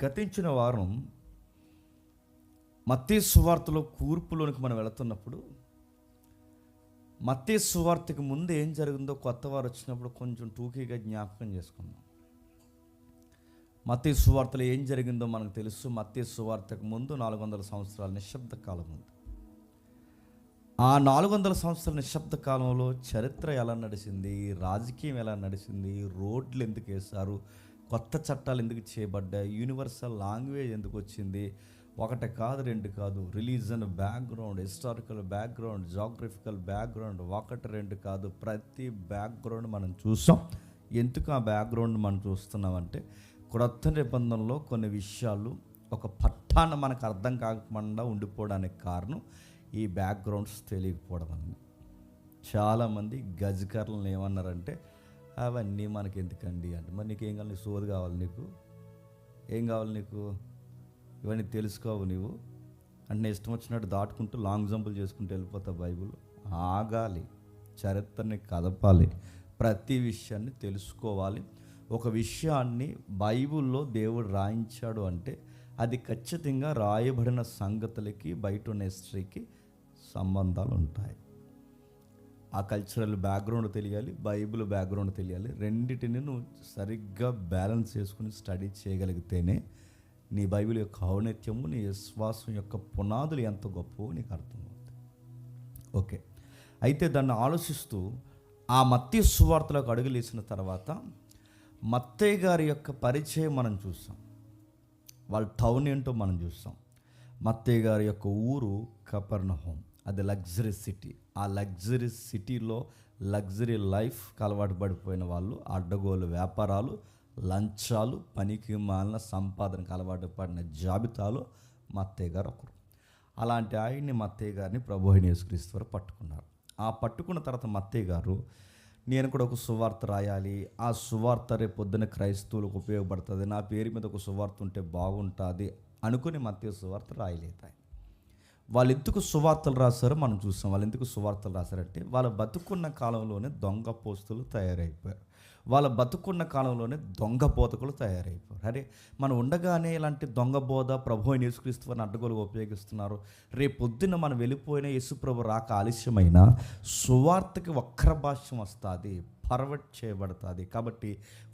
గతించిన వారం మత్తయి సువార్తలో కూర్పులోనికి మనం వెళుతున్నప్పుడు, మత్తయి సువార్తకి ముందు ఏం జరిగిందో కొత్త వారు వచ్చినప్పుడు కొంచెం టూకీగా జ్ఞాపకం చేసుకుందాం. మత్తయి సువార్తలో ఏం జరిగిందో మనకు తెలుసు. మత్తయి సువార్తకు ముందు 400 సంవత్సరాల నిశ్శబ్ద కాలం ఉంది. ఆ 400 సంవత్సరాల నిశ్శబ్ద కాలంలో చరిత్ర ఎలా నడిచింది, రాజకీయం ఎలా నడిచింది, రోడ్లు ఎందుకు వేశారు, కొత్త చట్టాలు ఎందుకు చేయబడ్డాయి, యూనివర్సల్ లాంగ్వేజ్ ఎందుకు వచ్చింది, ఒకటి కాదు రెండు కాదు, religion background, historical background, geographical background, ఒకటి రెండు కాదు, ప్రతి బ్యాక్గ్రౌండ్ మనం చూసాం. ఎందుకు ఆ బ్యాక్గ్రౌండ్ మనం చూస్తున్నామంటే, క్రొత్త నిబంధనలో కొన్ని విషయాలు ఒక పట్టాన మనకు అర్థం కాకుండా ఉండిపోవడానికి కారణం ఈ బ్యాక్గ్రౌండ్స్ తెలియకపోవడం అని. చాలామంది గజకర్లను ఏమన్నారంటే, అవన్నీ మనకి ఎందుకండి అంటే, మరి నీకేం కావాలి, సోది కావాలి, నీకు ఏం కావాలి, నీకు ఇవన్నీ తెలుసుకోవు నీవు అంటే ఇష్టం వచ్చినట్టు దాటుకుంటూ లాంగ్ జంపులు చేసుకుంటూ వెళ్ళిపోతావు. బైబుల్ ఆగాలి, చరిత్రని కదపాలి, ప్రతి విషయాన్ని తెలుసుకోవాలి. ఒక విషయాన్ని బైబుల్లో దేవుడు రాయించాడు అంటే అది ఖచ్చితంగా రాయబడిన సంగతులకి బయట ఉన్న హిస్టరీకి సంబంధాలు ఉంటాయి. ఆ కల్చరల్ బ్యాక్గ్రౌండ్ తెలియాలి, బైబిల్ బ్యాక్గ్రౌండ్ తెలియాలి. రెండింటిని నువ్వు సరిగ్గా బ్యాలెన్స్ చేసుకుని స్టడీ చేయగలిగితేనే నీ బైబిల్ యొక్క ఔన్నత్యము, నీ విశ్వాసం యొక్క పునాదులు ఎంత గొప్పవో నీకు అర్థమవుతుంది. ఓకే, అయితే దాన్ని ఆలోచిస్తూ ఆ మత్తయి సువార్తలకు అడుగులేసిన తర్వాత మత్తయి గారి యొక్క పరిచయం మనం చూసాం. వాళ్ళ టౌన్ ఏంటో మనం చూసాం. మత్తయి గారి యొక్క ఊరు కపెర్నహూం. అది లగ్జరీ సిటీ. ఆ లగ్జరీ సిటీలో లగ్జరీ లైఫ్కి అలవాటు పడిపోయిన వాళ్ళు, అడ్డగోలు వ్యాపారాలు, లంచాలు, పనికి మాలిన సంపాదనకు అలవాటు పడిన జాబితాలో మత్తయి గారు ఒకరు. అలాంటి ఆయన్ని, మత్తయి గారిని ప్రభు అయిన యేసుక్రీస్తు వారు పట్టుకున్నారు. ఆ పట్టుకున్న తర్వాత మత్తయి గారు, నేను కూడా ఒక సువార్త రాయాలి, ఆ సువార్త రేపు పొద్దున క్రైస్తవులకు ఉపయోగపడుతుంది, నా పేరు మీద ఒక సువార్త ఉంటే బాగుంటుంది అనుకుని మత్తయి సువార్త రాయలేదు. వాళ్ళు ఎందుకు సువార్తలు రాశారో మనం చూసాం. వాళ్ళు ఎందుకు సువార్తలు రాశారంటే, వాళ్ళ బతుకున్న కాలంలోనే దొంగ పోస్తులు తయారైపోయారు. వాళ్ళ బతుకున్న కాలంలోనే దొంగ బోధకులు తయారైపోయారు. అరే, మనం ఉండగానే ఇలాంటి దొంగ బోధ ప్రభు అయిన యేసుక్రీస్తు వారిని అడ్డగోలుగా ఉపయోగిస్తున్నారు. రేపు పొద్దున్న మనం వెళ్ళిపోయిన యేసుప్రభు రాక ఆలస్యమైన సువార్తకి వక్ర భాష్యం వస్తుంది, ఫార్వర్డ్ చేయబడుతుంది. కాబట్టి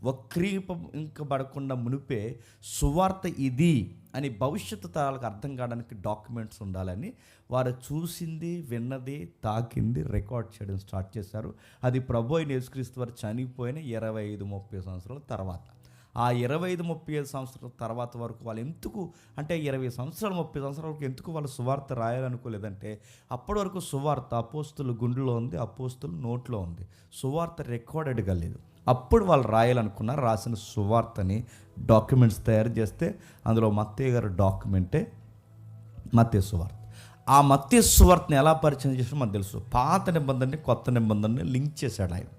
వక్రీపంకబడకుండా మునిపే సువార్త ఇది అని భవిష్యత్తు తరాలకు అర్థం కావడానికి డాక్యుమెంట్స్ ఉండాలని వారు చూసింది, విన్నది, తాకింది రికార్డ్ చేయడం స్టార్ట్ చేశారు. అది ప్రభు అయిన యేసుక్రీస్తు వారు చనిపోయిన 25-30 సంవత్సరాల తర్వాత. ఆ 25-30 సంవత్సరాల తర్వాత వరకు వాళ్ళు ఎందుకు అంటే 20 సంవత్సరాలు 30 సంవత్సరాల వరకు ఎందుకు వాళ్ళు సువార్త రాయాలనుకోలేదంటే, అప్పటి వరకు సువార్త అపోస్తుల గుండెలో ఉంది, అపోస్తుల నోట్లో ఉంది. సువార్త రికార్డెడ్గా లేదు. అప్పుడు వాళ్ళు రాయాలనుకున్నారు. రాసిన సువార్తని డాక్యుమెంట్స్ తయారు చేస్తే అందులో మత్తయి గారి డాక్యుమెంటే మత్తయి సువార్త. ఆ మత్తయి సువార్తని ఎలా పరిచయం చేసినా మనకు తెలుసు. పాత నిబంధనని కొత్త నిబంధనని లింక్ చేశాడు ఆయన.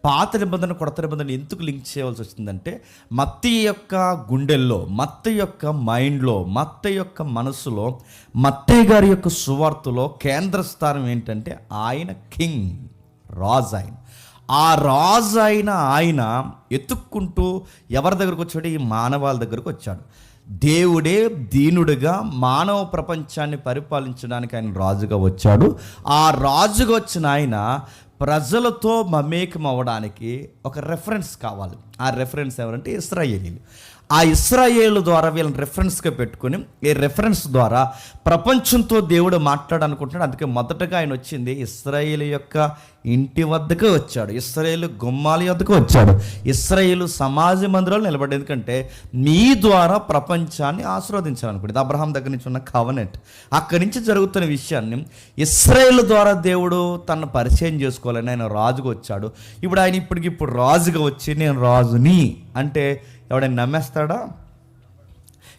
పాత నిబంధన కొత్త నిబంధన ఎందుకు లింక్ చేయవలసి వచ్చిందంటే, మత్తయి యొక్క గుండెల్లో, మత్తయి యొక్క మైండ్లో, మత్తయి యొక్క మనసులో, మత్తయి గారి యొక్క సువార్తలో కేంద్ర స్థానం ఏంటంటే ఆయన కింగ్, రాజు. ఆ రాజు అయిన ఆయన ఎత్తుక్కుంటూ ఎవరి దగ్గరకు వచ్చాడు? ఈ మానవాళి దగ్గరకు వచ్చాడు. దేవుడే దీనుడిగా మానవ ప్రపంచాన్ని పరిపాలించడానికి ఆయన రాజుగా వచ్చాడు. ఆ రాజుగా వచ్చిన ఆయన ప్రజలతో మమేకం అవ్వడానికి ఒక రెఫరెన్స్ కావాలి. ఆ రెఫరెన్స్ ఎవరంటే ఇశ్రాయేలీలు. ఆ ఇశ్రాయేలు ద్వారా వీళ్ళని రెఫరెన్స్గా పెట్టుకుని, ఈ రెఫరెన్స్ ద్వారా ప్రపంచంతో దేవుడు మాట్లాడాలనుకుంటున్నాడు. అందుకే మొదటగా ఆయన వచ్చింది ఇశ్రాయేలు యొక్క ఇంటి వద్దకు వచ్చాడు, ఇశ్రాయేలు గుమ్మాల వద్దకు వచ్చాడు, ఇశ్రాయేలు సమాజ మందిరాలు నిలబడి. ఎందుకంటే మీ ద్వారా ప్రపంచాన్ని ఆశీర్వదించాలనుకుంటుంది. అబ్రహాం దగ్గర నుంచి ఉన్న కవనెంట్, అక్కడి నుంచి జరుగుతున్న విషయాన్ని ఇశ్రాయేలు ద్వారా దేవుడు తనను పరిచయం చేసుకోవాలని ఆయన రాజుగా వచ్చాడు. ఇప్పుడు ఆయన ఇప్పటికిప్పుడు రాజుగా వచ్చి నేను రాజుని అంటే ఎవడైనా నమ్మేస్తాడా?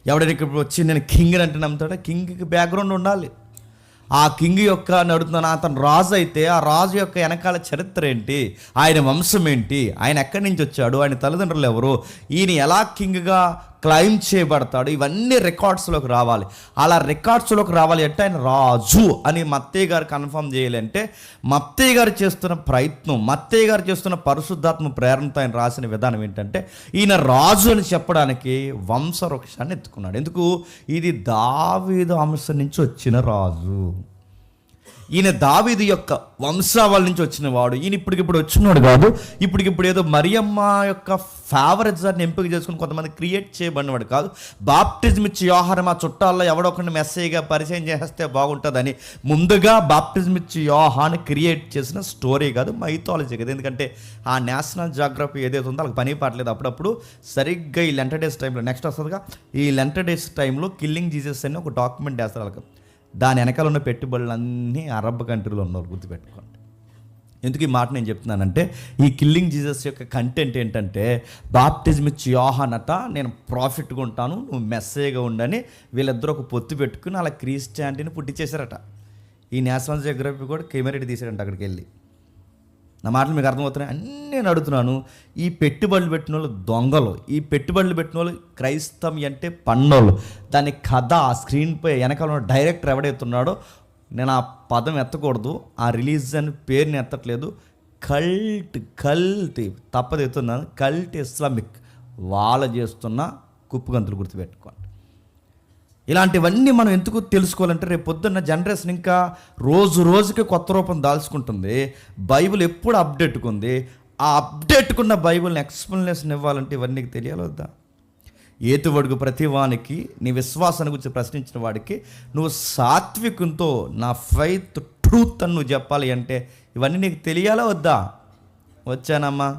ఎవడైనా ఇప్పుడు వచ్చి నేను కింగ్ అంటే నమ్ముతాడా? కింగ్కి బ్యాక్గ్రౌండ్ ఉండాలి. ఆ కింగ్ యొక్క నడుతున్నాను, అతను రాజు అయితే ఆ రాజు యొక్క వెనకాల చరిత్ర ఏంటి, ఆయన వంశం ఏంటి, ఆయన ఎక్కడి నుంచి వచ్చాడు, ఆయన తల్లిదండ్రులు ఎవరు, ఈయన ఎలా కింగ్గా క్లైమ్ చేయబడతాడు. ఇవన్నీ రికార్డ్స్లోకి రావాలి. అలా రికార్డ్స్లోకి రావాలి అంటే ఆయన రాజు అని మత్తయి గారు కన్ఫర్మ్ చేయాలంటే మత్తయి గారు చేస్తున్న ప్రయత్నం, మత్తయి గారు చేస్తున్న పరిశుద్ధాత్మ ప్రేరణతో ఆయన రాసిన విధానం ఏంటంటే ఈయన రాజు అని చెప్పడానికి వంశవృక్షాన్ని ఎత్తుకున్నాడు. ఎందుకు? ఇది దావీదు అంశం నుంచి వచ్చిన రాజు, ఈయన దావీదు యొక్క వంశావళి నుంచి వచ్చిన వాడు. ఈయన ఇప్పటికిప్పుడు వచ్చినాడు కాదు, ఇప్పటికిప్పుడు ఏదో మరియమ్మ యొక్క ఫేవరెట్స్ని ఎంపిక చేసుకుని కొంతమంది క్రియేట్ చేయబడినవాడు కాదు. బాప్టిజం ఇచ్చి యోహాను మా చుట్టాల్లో ఎవడో ఒకరిని మెస్సేజ్గా పరిచయం చేస్తే బాగుంటుందని ముందుగా బాప్టిజం ఇచ్చి యోహాను క్రియేట్ చేసిన స్టోరీ కాదు, మైథాలజీ కదా. ఎందుకంటే ఆ నేషనల్ జాగ్రఫీ ఏదైతే ఉందో వాళ్ళకి పని పాటలేదు. అప్పుడప్పుడు సరిగ్గా ఈ లెంటర్ డేస్ టైంలో నెక్స్ట్ వస్తుందిగా, ఈ లెంటర్ డేస్ టైంలో కిల్లింగ్ జీసస్ అని ఒక డాక్యుమెంట్ వేస్తారు వాళ్ళకి. దాని వెనకాల ఉన్న పెట్టుబడులన్నీ అరబ్ కంట్రీలో ఉన్నారు, గుర్తుపెట్టుకోండి. ఎందుకు ఈ మాట నేను చెప్తున్నానంటే ఈ కిల్లింగ్ జీసస్ యొక్క కంటెంట్ ఏంటంటే బాప్టిజం ఇచ్చి యోహానట నేను ప్రాఫిట్గా ఉంటాను, నువ్వు మెస్సేజ్గా ఉండని వీళ్ళిద్దరూ ఒక పొత్తు పెట్టుకుని అలా క్రిస్టియానిటీని పుట్టించేశారట. ఈ నేషనల్ జియోగ్రఫీ కూడా కెమెరెడ్డి తీసాడంట అక్కడికి వెళ్ళి. నా మాటలు మీకు అర్థమవుతున్నాయి అన్నీ నేను అడుగుతున్నాను. ఈ పెట్టుబడులు పెట్టిన వాళ్ళు దొంగలు, ఈ పెట్టుబడులు పెట్టిన వాళ్ళు క్రైస్తవం అంటే పన్నోళ్ళు. దాని కథ ఆ స్క్రీన్పై వెనకాల ఉన్న డైరెక్టర్ ఎవడైతున్నాడో, నేను ఆ పదం ఎత్తకూడదు, ఆ రిలీజన్ పేరుని ఎత్తట్లేదు, కల్ట్ తప్పదు ఎత్తున్నాను, కల్ట్ ఇస్లామిక్ వాళ్ళు చేస్తున్న కుప్పుగంతులు గుర్తుపెట్టుకోండి. ఇలాంటివన్నీ మనం ఎందుకు తెలుసుకోవాలంటే రేపు పొద్దున్న జనరేషన్ ఇంకా రోజు రోజుకి కొత్త రూపం దాల్చుకుంటుంది. బైబిల్ ఎప్పుడు అప్డేట్గా ఉంది. ఆ అప్డేట్కున్న బైబిల్ని ఎక్స్ప్లెనేషన్ ఇవ్వాలంటే ఇవన్నీ నీకు తెలియాలి వద్దా? ఏతువడుగు ప్రతి వానికి నీ విశ్వాసాన్ని గురించి ప్రశ్నించిన వాడికి నువ్వు సాత్వికంతో నా ఫెయిత్ ట్రూత్ అని నువ్వు చెప్పాలి అంటే ఇవన్నీ నీకు తెలియాలా వద్దా? వచ్చానమ్మా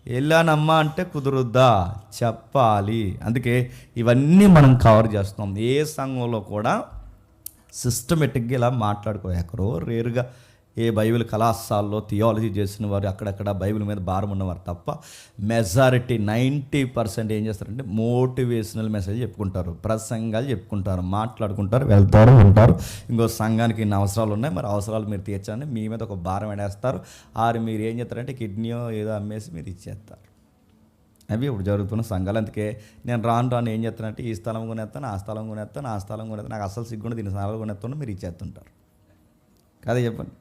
వెళ్ళానమ్మా అంటే కుదురుద్దా? చెప్పాలి. అందుకే ఇవన్నీ మనం కవర్ చేస్తాం. ఏ సంఘంలో కూడా సిస్టమేటిక్గా ఇలా మాట్లాడుకో, రేరుగా ఏ బైబిల్ కళాశాలలో థియాలజీ చేసిన వారు అక్కడక్కడ బైబిల్ మీద భారం ఉన్నవారు తప్ప మెజారిటీ 90% ఏం చేస్తారంటే మోటివేషనల్ మెసేజ్ చెప్పుకుంటారు, ప్రసంగాలు చెప్పుకుంటారు, మాట్లాడుకుంటారు, వెళ్తారు, ఉంటారు. ఇంకో సంఘానికి ఇన్ని అవసరాలు ఉన్నాయి, మరి అవసరాలు మీరు తీర్చండి, మీ మీద ఒక భారం వేస్తారు. ఆరు మీరు ఏం చేస్తారంటే కిడ్నీయో ఏదో అమ్మేసి మీరు ఇచ్చేస్తారు. అవి ఇప్పుడు జరుగుతున్న సంఘాలు. అందుకే నేను రాను ఏం చేస్తానంటే ఈ స్థలం కొనేస్తాను, ఆ స్థలం కొనేస్తాను, ఆ స్థలం కొనేస్తాను, నాకు అసలు సిగ్గుండా దీని స్థలాలు కొనేస్తాను, మీరు ఇచ్చేస్తుంటారు కదా. చెప్పండి.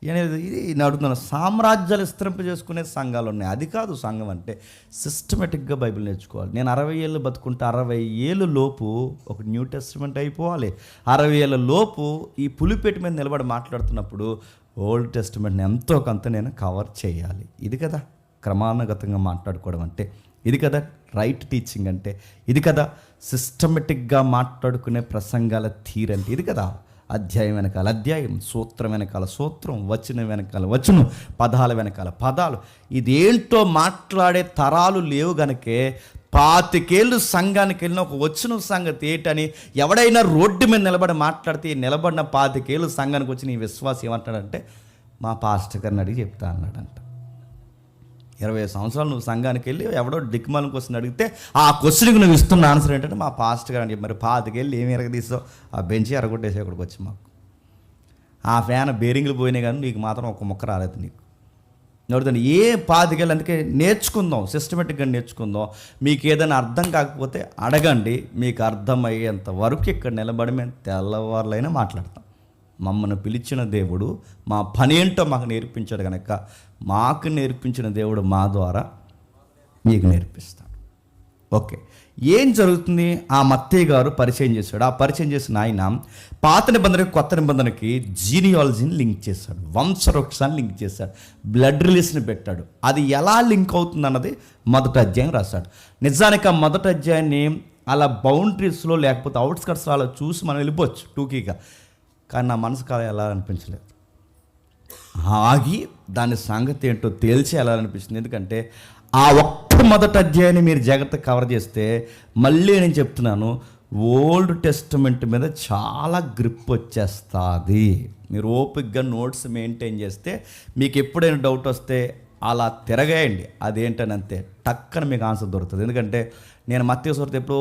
ఇది అడుగుతున్నాను. సామ్రాజ్యాలు విస్తరింపజేసుకునే సంఘాలు ఉన్నాయి. అది కాదు సంఘం అంటే. సిస్టమేటిక్గా బైబిల్ నేర్చుకోవాలి. నేను 60 ఏళ్ళు బతుకుంటే 60 ఏళ్ళు లోపు ఒక న్యూ టెస్టిమెంట్ అయిపోవాలి. 60 ఏళ్ళ లోపు ఈ పులిపేట మీద నిలబడి మాట్లాడుతున్నప్పుడు ఓల్డ్ టెస్టిమెంట్ని ఎంతో కొంత నేను కవర్ చేయాలి. ఇది కదా క్రమానుగతంగా మాట్లాడుకోవడం అంటే, ఇది కదా రైట్ టీచింగ్ అంటే, ఇది కదా సిస్టమేటిక్గా మాట్లాడుకునే ప్రసంగాల తీరంటే, ఇది కదా అధ్యాయం వెనకాల అధ్యాయం, సూత్రం వెనకాల సూత్రం, వచనం వెనకాల వచనం, పదాల వెనకాల పదాలు. ఇదేంటో మాట్లాడే తరాలు లేవు గనకే 25 ఏళ్ళు సంఘానికి వెళ్ళిన ఒక వచనం సంగతి ఏంటని ఎవడైనా రోడ్డు మీద నిలబడి మాట్లాడితే నిలబడిన 25 ఏళ్ళు సంఘానికి వచ్చిన ఈ విశ్వాసం ఏమంటాడంటే మా పాస్టర్ గారిని అడిగి చెప్తా అన్నాడంట. 20 సంవత్సరాలు నువ్వు సంఘానికి వెళ్ళి ఎవడో దిక్కుమాలం క్వశ్చన్ అడిగితే ఆ క్వశ్చన్కి నువ్వు ఇస్తున్న ఆన్సర్ ఏంటంటే మా పాస్టర్ గారు అని చెప్పి. మరి 25 ఏళ్ళు ఏమి ఎరగదీసావు? ఆ బెంచి ఎరగొట్టేసి ఇక్కడికి వచ్చి మాకు ఆ ఫ్యాన్ బేరింగ్లు పోయినాయి కానీ నీకు మాత్రం ఒక ముక్క రాలేదు. నీకు నడుతుంది ఏ 25 ఏళ్ళు. అందుకే నేర్చుకుందాం, సిస్టమేటిక్గా నేర్చుకుందాం. మీకు ఏదైనా అర్థం కాకపోతే అడగండి, మీకు అర్థమయ్యేంత వరకు ఇక్కడ నిలబడి మేము తెల్లవారులైనా మాట్లాడతాం. మమ్మల్ని పిలిచిన దేవుడు మా పని ఏంటో మాకు నేర్పించాడు కనుక మాకు నేర్పించిన దేవుడు మా ద్వారా మీకు నేర్పిస్తాడు. ఓకే, ఏం జరుగుతుంది? ఆ మత్తయి గారు పరిచయం చేశాడు. ఆ పరిచయం చేసిన ఆయన పాత నిబంధనకి కొత్త నిబంధనకి జీనియాలజీని లింక్ చేశాడు, వంశవృక్షాన్ని లింక్ చేశాడు, బ్లడ్ రిలేషన్ పెట్టాడు. అది ఎలా లింక్ అవుతుంది అన్నది మొదటి అధ్యాయం రాశాడు. నిజానికి ఆ మొదటి అధ్యాయాన్ని అలా బౌండరీస్లో లేకపోతే అవుట్స్కట్స్లో అలా చూసి మనం వెళ్ళిపోవచ్చు టూకీగా. కానీ నా మనసుకు అలా ఎలా అనిపించలేదు. ఆగి దాని సంగతి ఏంటో తేల్చి ఎలా అనిపిస్తుంది. ఎందుకంటే ఆ ఒక్క మొదటి అధ్యాయాన్ని మీరు జాగ్రత్తగా కవర్ చేస్తే మళ్ళీ నేను చెప్తున్నాను, ఓల్డ్ టెస్టిమెంట్ మీద చాలా గ్రిప్ వచ్చేస్తుంది. మీరు ఓపిక్గా నోట్స్ మెయింటైన్ చేస్తే మీకు ఎప్పుడైనా డౌట్ వస్తే అలా తిరగేయండి. అదేంటని అంతే టక్కన మీకు ఆన్సర్ దొరుకుతుంది. ఎందుకంటే నేను మత్తయి సువార్త ఎప్పుడో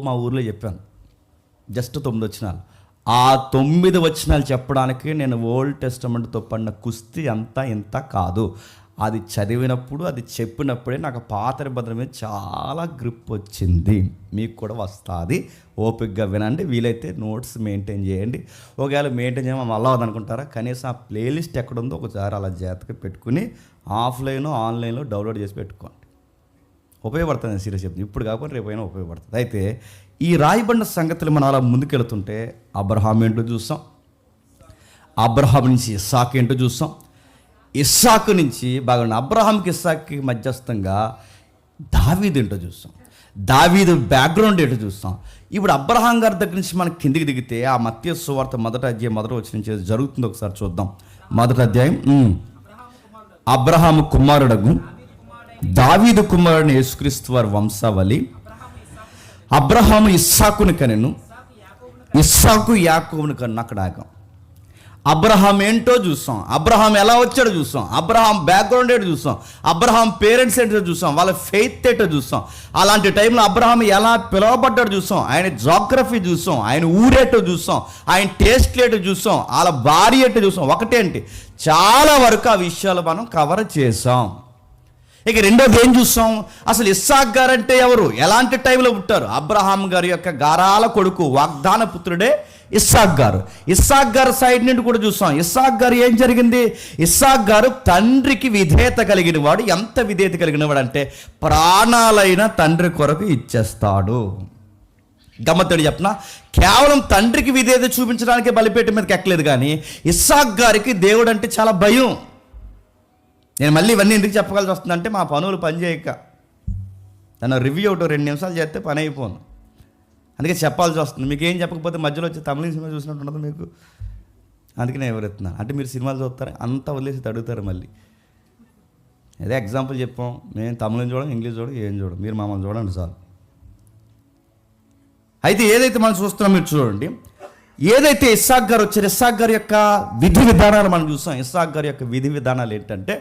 మా ఊర్లో చెప్పాను, జస్ట్ 9 వచనాలు. ఆ 9 వచనాలు చెప్పడానికి నేను ఓల్డ్ టెస్టమెంట్తో పడిన కుస్తీ అంతా ఇంత కాదు. అది చదివినప్పుడు, అది చెప్పినప్పుడే నాకు పాత నిబంధన మీద చాలా గ్రిప్ వచ్చింది. మీకు కూడా వస్తుంది. ఓపికగా వినండి. వీలైతే నోట్స్ మెయింటైన్ చేయండి. ఒకవేళ మెయింటైన్ చేయమని మళ్ళీ అనుకుంటారా, కనీసం ఆ ప్లేలిస్ట్ ఎక్కడుందో ఒకసారి అలా జాగ్రత్తగా పెట్టుకుని ఆఫ్లైన్ ఆన్లైన్లో డౌన్లోడ్ చేసి పెట్టుకోండి. ఉపయోగపడుతుంది. సీరియస్ చెప్తుంది. ఇప్పుడు కాకపోతే రేపైనా ఉపయోగపడుతుంది. అయితే ఈ రాయబడిన సంగతులు మనం అలా ముందుకెళ్తుంటే అబ్రహాం ఏంటో చూస్తాం, అబ్రహాం నుంచి ఇస్సాకు ఏంటో చూస్తాం, ఇస్సాకు నుంచి బాగా అబ్రహాంకి ఇస్సాకుకి మధ్యస్థంగా దావీదు ఏంటో చూస్తాం, దావీదు బ్యాక్గ్రౌండ్ ఏంటో చూస్తాం. ఇప్పుడు అబ్రహాం గారి దగ్గర నుంచి మనం కిందికి దిగితే ఆ మత్తయి సువార్త 1వ అధ్యాయం 1వ వచనం నుంచి జరుగుతుంది. ఒకసారి చూద్దాం. 1వ అధ్యాయం. అబ్రహాము కుమారుడగు దావీదు కుమారుని యేసుక్రీస్తు వారి వంశావళి. అబ్రహాము ఇస్సాకుని కనెను, ఇస్సాకు యాకోబుని కన్ను. అక్కడ ఆగాం. అబ్రహాం ఏంటో చూస్తాం, అబ్రహాం ఎలా వచ్చాడో చూస్తాం, అబ్రహాం బ్యాక్గ్రౌండ్ ఏంటో చూస్తాం, అబ్రహాం పేరెంట్స్ ఏంటో చూస్తాం, వాళ్ళ ఫెయిత్ ఏంటో చూస్తాం. అలాంటి టైంలో అబ్రహాం ఎలా పిలువబడ్డాడో చూస్తాం, ఆయన జాగ్రఫీ చూస్తాం, ఆయన ఊరేటో చూస్తాం, ఆయన టేస్ట్ ఏంటో చూస్తాం, వాళ్ళ భార్య ఏంటో చూస్తాం. ఒకటేంటి, చాలా వరకు ఆ విషయాలు మనం కవర్ చేసాం. ఇక రెండోది ఏం చూస్తాం, అసలు ఇస్సాక్ గారు అంటే ఎవరు, ఎలాంటి టైంలో పుట్టారు. అబ్రహాం గారి యొక్క గారాల కొడుకు, వాగ్దాన పుత్రుడే ఇస్సాక్ గారు. ఇస్సాక్ గారు సైడ్ నుండి కూడా చూస్తాం. ఇస్సాక్ గారు ఏం జరిగింది, ఇస్సాక్ గారు తండ్రికి విధేయత కలిగిన వాడు. ఎంత విధేయత కలిగిన వాడు అంటే ప్రాణాలైన తండ్రి కొరకు ఇచ్చేస్తాడు. గమ్మత్తడి చెప్పనా, కేవలం తండ్రికి విధేయత చూపించడానికి బలిపేట మీదకి ఎక్కలేదు, కానీ ఇస్సాక్ గారికి దేవుడు అంటే చాలా భయం. నేను మళ్ళీ ఇవన్నీ ఎందుకు చెప్పగలసి వస్తుందంటే మా పనులు పని చేయక తన రివ్యూ ఒకటి 2 నిమిషాలు చేస్తే పని అయిపోను, అందుకే చెప్పాల్సి వస్తుంది. మీకు ఏం చెప్పకపోతే మధ్యలో వచ్చి తమిళ సినిమా చూసినట్టు ఉండదు మీకు. అందుకే నేను ఎవరెత్తున్నాను అంటే మీరు సినిమాలు చూస్తారు, అంతా వదిలేసి అడుగుతారు మళ్ళీ. అదే ఎగ్జాంపుల్ చెప్పాం, మేము తమిళం చూడం, ఇంగ్లీష్ చూడం, ఏం చూడం, మీరు మమ్మల్ని చూడండి చాలు. అయితే ఏదైతే మనం చూస్తున్నాం మీరు చూడండి. ఏదైతే ఇస్సాక్ గారు వచ్చారు, ఇస్సాక్ గారి యొక్క విధి విధానాలు మనం చూస్తాం. ఇస్సాక్ గారి యొక్క విధి విధానాలు ఏంటంటే,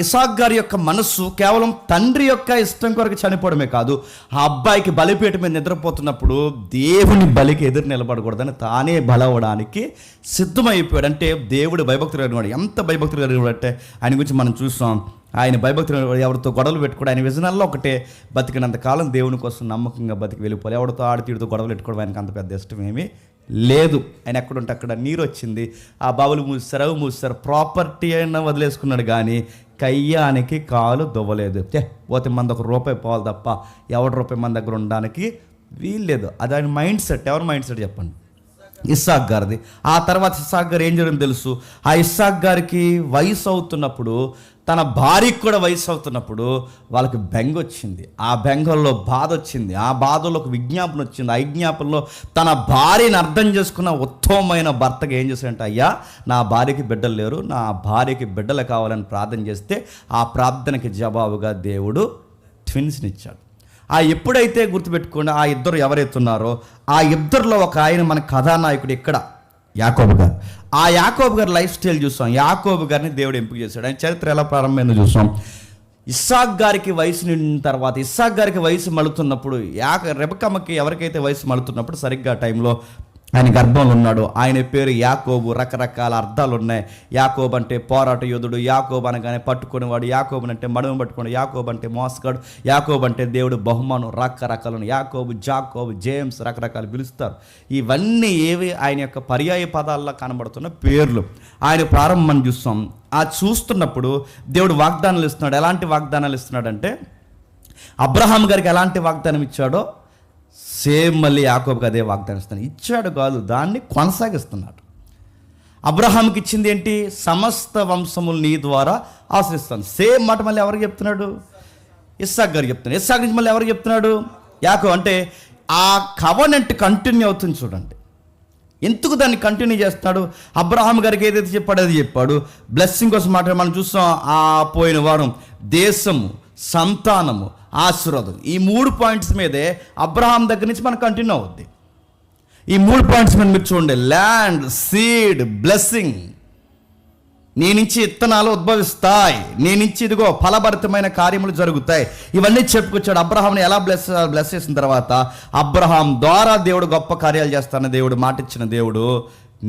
ఇస్సాక్ గారి యొక్క మనస్సు కేవలం తండ్రి యొక్క ఇష్టం కొరకు చనిపోవడమే కాదు, ఆ అబ్బాయికి బలిపీఠ మీద నిద్రపోతున్నప్పుడు దేవుని బలికి ఎదురు నిలబడకూడదని తానే బలవడానికి సిద్ధమైపోయాడు. అంటే దేవుడు భయభక్తులు కలిగిన వాడు. ఎంత భయభక్తులు కలిగిన వాడు అంటే ఆయన గురించి మనం చూస్తాం. ఆయన భయభక్తులు ఎవరితో గొడవలు పెట్టుకోవడం, ఆయన విజనాల్లో ఒకటే, బతికినంత కాలం దేవుని కోసం నమ్మకంగా బతికి వెళ్ళిపోవాలి. ఎవరితో ఆడితీడితో గొడవలు పెట్టుకోవడం ఆయనకు అంత పెద్ద ఇష్టం ఏమీ లేదు. ఆయన ఎక్కడుంటే అక్కడ నీరు వచ్చింది, ఆ బావులు మూసారు, అవి మూసారు, ప్రాపర్టీ అయినా వదిలేసుకున్నాడు, కానీ కయ్యానికి కాలు దువ్వలేదు. పోతే మన దగ్గర రూపాయి పోవాలి తప్ప ఎవరి రూపాయి మన దగ్గర ఉండడానికి వీల్లేదు. అది ఆయన మైండ్ సెట్. ఎవరి మైండ్ సెట్ చెప్పండి? ఇస్సాక్ గారిది. ఆ తర్వాత ఇస్సాక్ గారు ఏం జరిగింది తెలుసు. ఆ ఇస్సాక్ గారికి వయసు అవుతున్నప్పుడు, తన భార్యకి కూడా వయసు అవుతున్నప్పుడు వాళ్ళకి బెంగ వచ్చింది. ఆ బెంగల్లో బాధ వచ్చింది. ఆ బాధలో ఒక విజ్ఞాపన వచ్చింది. ఆ విజ్ఞాపనలో తన భార్యని అర్థం చేసుకున్న ఉత్తమమైన భర్తగా ఏం చేశాడంటే, అయ్యా నా భార్యకి బిడ్డలు లేరు, నా భార్యకి బిడ్డలు కావాలని ప్రార్థన చేస్తే ఆ ప్రార్థనకి జవాబుగా దేవుడు ట్విన్స్ని ఇచ్చాడు. ఆ ఎప్పుడైతే గుర్తుపెట్టుకోండి, ఆ ఇద్దరు ఎవరైతే ఉన్నారో ఆ ఇద్దరిలో ఒక ఆయన మన కథానాయకుడు ఇక్కడ యాకోబు గారు. ఆ యాకోబు గారి లైఫ్ స్టైల్ చూస్తాం. యాకోబు గారిని దేవుడు ఎంపిక చేశాడు. ఆయన చరిత్ర ఎలా ప్రారంభమైందో చూస్తాం. ఇస్సాక్ గారికి వయసు నిండిన తర్వాత, ఇస్సాక్ గారికి వయసు మలుతున్నప్పుడు, రెబెక్కమ్మకి ఎవరికైతే వయసు మలుతున్నప్పుడు సరిగ్గా టైంలో ఆయన గర్భంలో ఉన్నాడు. ఆయన పేరు యాకోబు. రకరకాల అర్థాలు ఉన్నాయి. యాకోబు అంటే పోరాట యోధుడు, యాకోబు అనగానే పట్టుకునేవాడు, యాకోబు అంటే మడుము పట్టుకుని, యాకోబు అంటే మోసగాడు, యాకోబు అంటే దేవుడు బహుమానం, రకరకాలు. యాకోబు, జాకోబు, జేమ్స్ రకరకాలు పిలుస్తారు. ఇవన్నీ ఏవి ఆయన యొక్క పర్యాయ పదాల్లో కనబడుతున్న పేర్లు. ఆయన ప్రారంభం చూస్తాం. ఆ చూస్తున్నప్పుడు దేవుడు వాగ్దానాలు ఇస్తున్నాడు. ఎలాంటి వాగ్దానాలు ఇస్తున్నాడంటే, అబ్రహాం గారికి ఎలాంటి వాగ్దానం ఇచ్చాడో సేమ్ మళ్ళీ యాకోబుకి అదే వాగ్దానం ఇస్తున్నాడు. ఇచ్చాడు కాదు, దాన్ని కొనసాగిస్తున్నాడు. అబ్రహాంకి ఇచ్చింది ఏంటి? సమస్త వంశములు నీ ద్వారా ఆశ్రయిస్తాను. సేమ్ మాట మళ్ళీ ఎవరికి చెప్తున్నాడు? ఇస్సాక్ గారికి చెప్తున్నాడు. ఇస్సాక్ నుంచి మళ్ళీ ఎవరికి చెప్తున్నాడు? యాకోబు. అంటే ఆ కవనెంట్ కంటిన్యూ అవుతుంది చూడండి. ఎందుకు దాన్ని కంటిన్యూ చేస్తున్నాడు? అబ్రహాం గారికి ఏదైతే చెప్పాడో అది చెప్పాడు. బ్లెస్సింగ్ కోసం మాట మనం చూస్తాం. ఆ పోయిన వారం దేశము, సంతానము, ఆశీర్వాదం, ఈ 3 పాయింట్స్ మీదే అబ్రహాం దగ్గర నుంచి మనకు కంటిన్యూ అవుద్ది. ఈ 3 పాయింట్స్ మీద మీరు చూడండి. Land, seed, blessing. నీ నుంచి విత్తనాలు ఉద్భవిస్తాయి, నీ నుంచి ఇదిగో ఫలభరితమైన కార్యములు జరుగుతాయి. ఇవన్నీ చెప్పుకొచ్చాడు. అబ్రహాంని ఎలా బ్లెస్ చేసిన తర్వాత, అబ్రహాం ద్వారా దేవుడు గొప్ప కార్యాలు చేస్తానని దేవుడు మాట ఇచ్చిన దేవుడు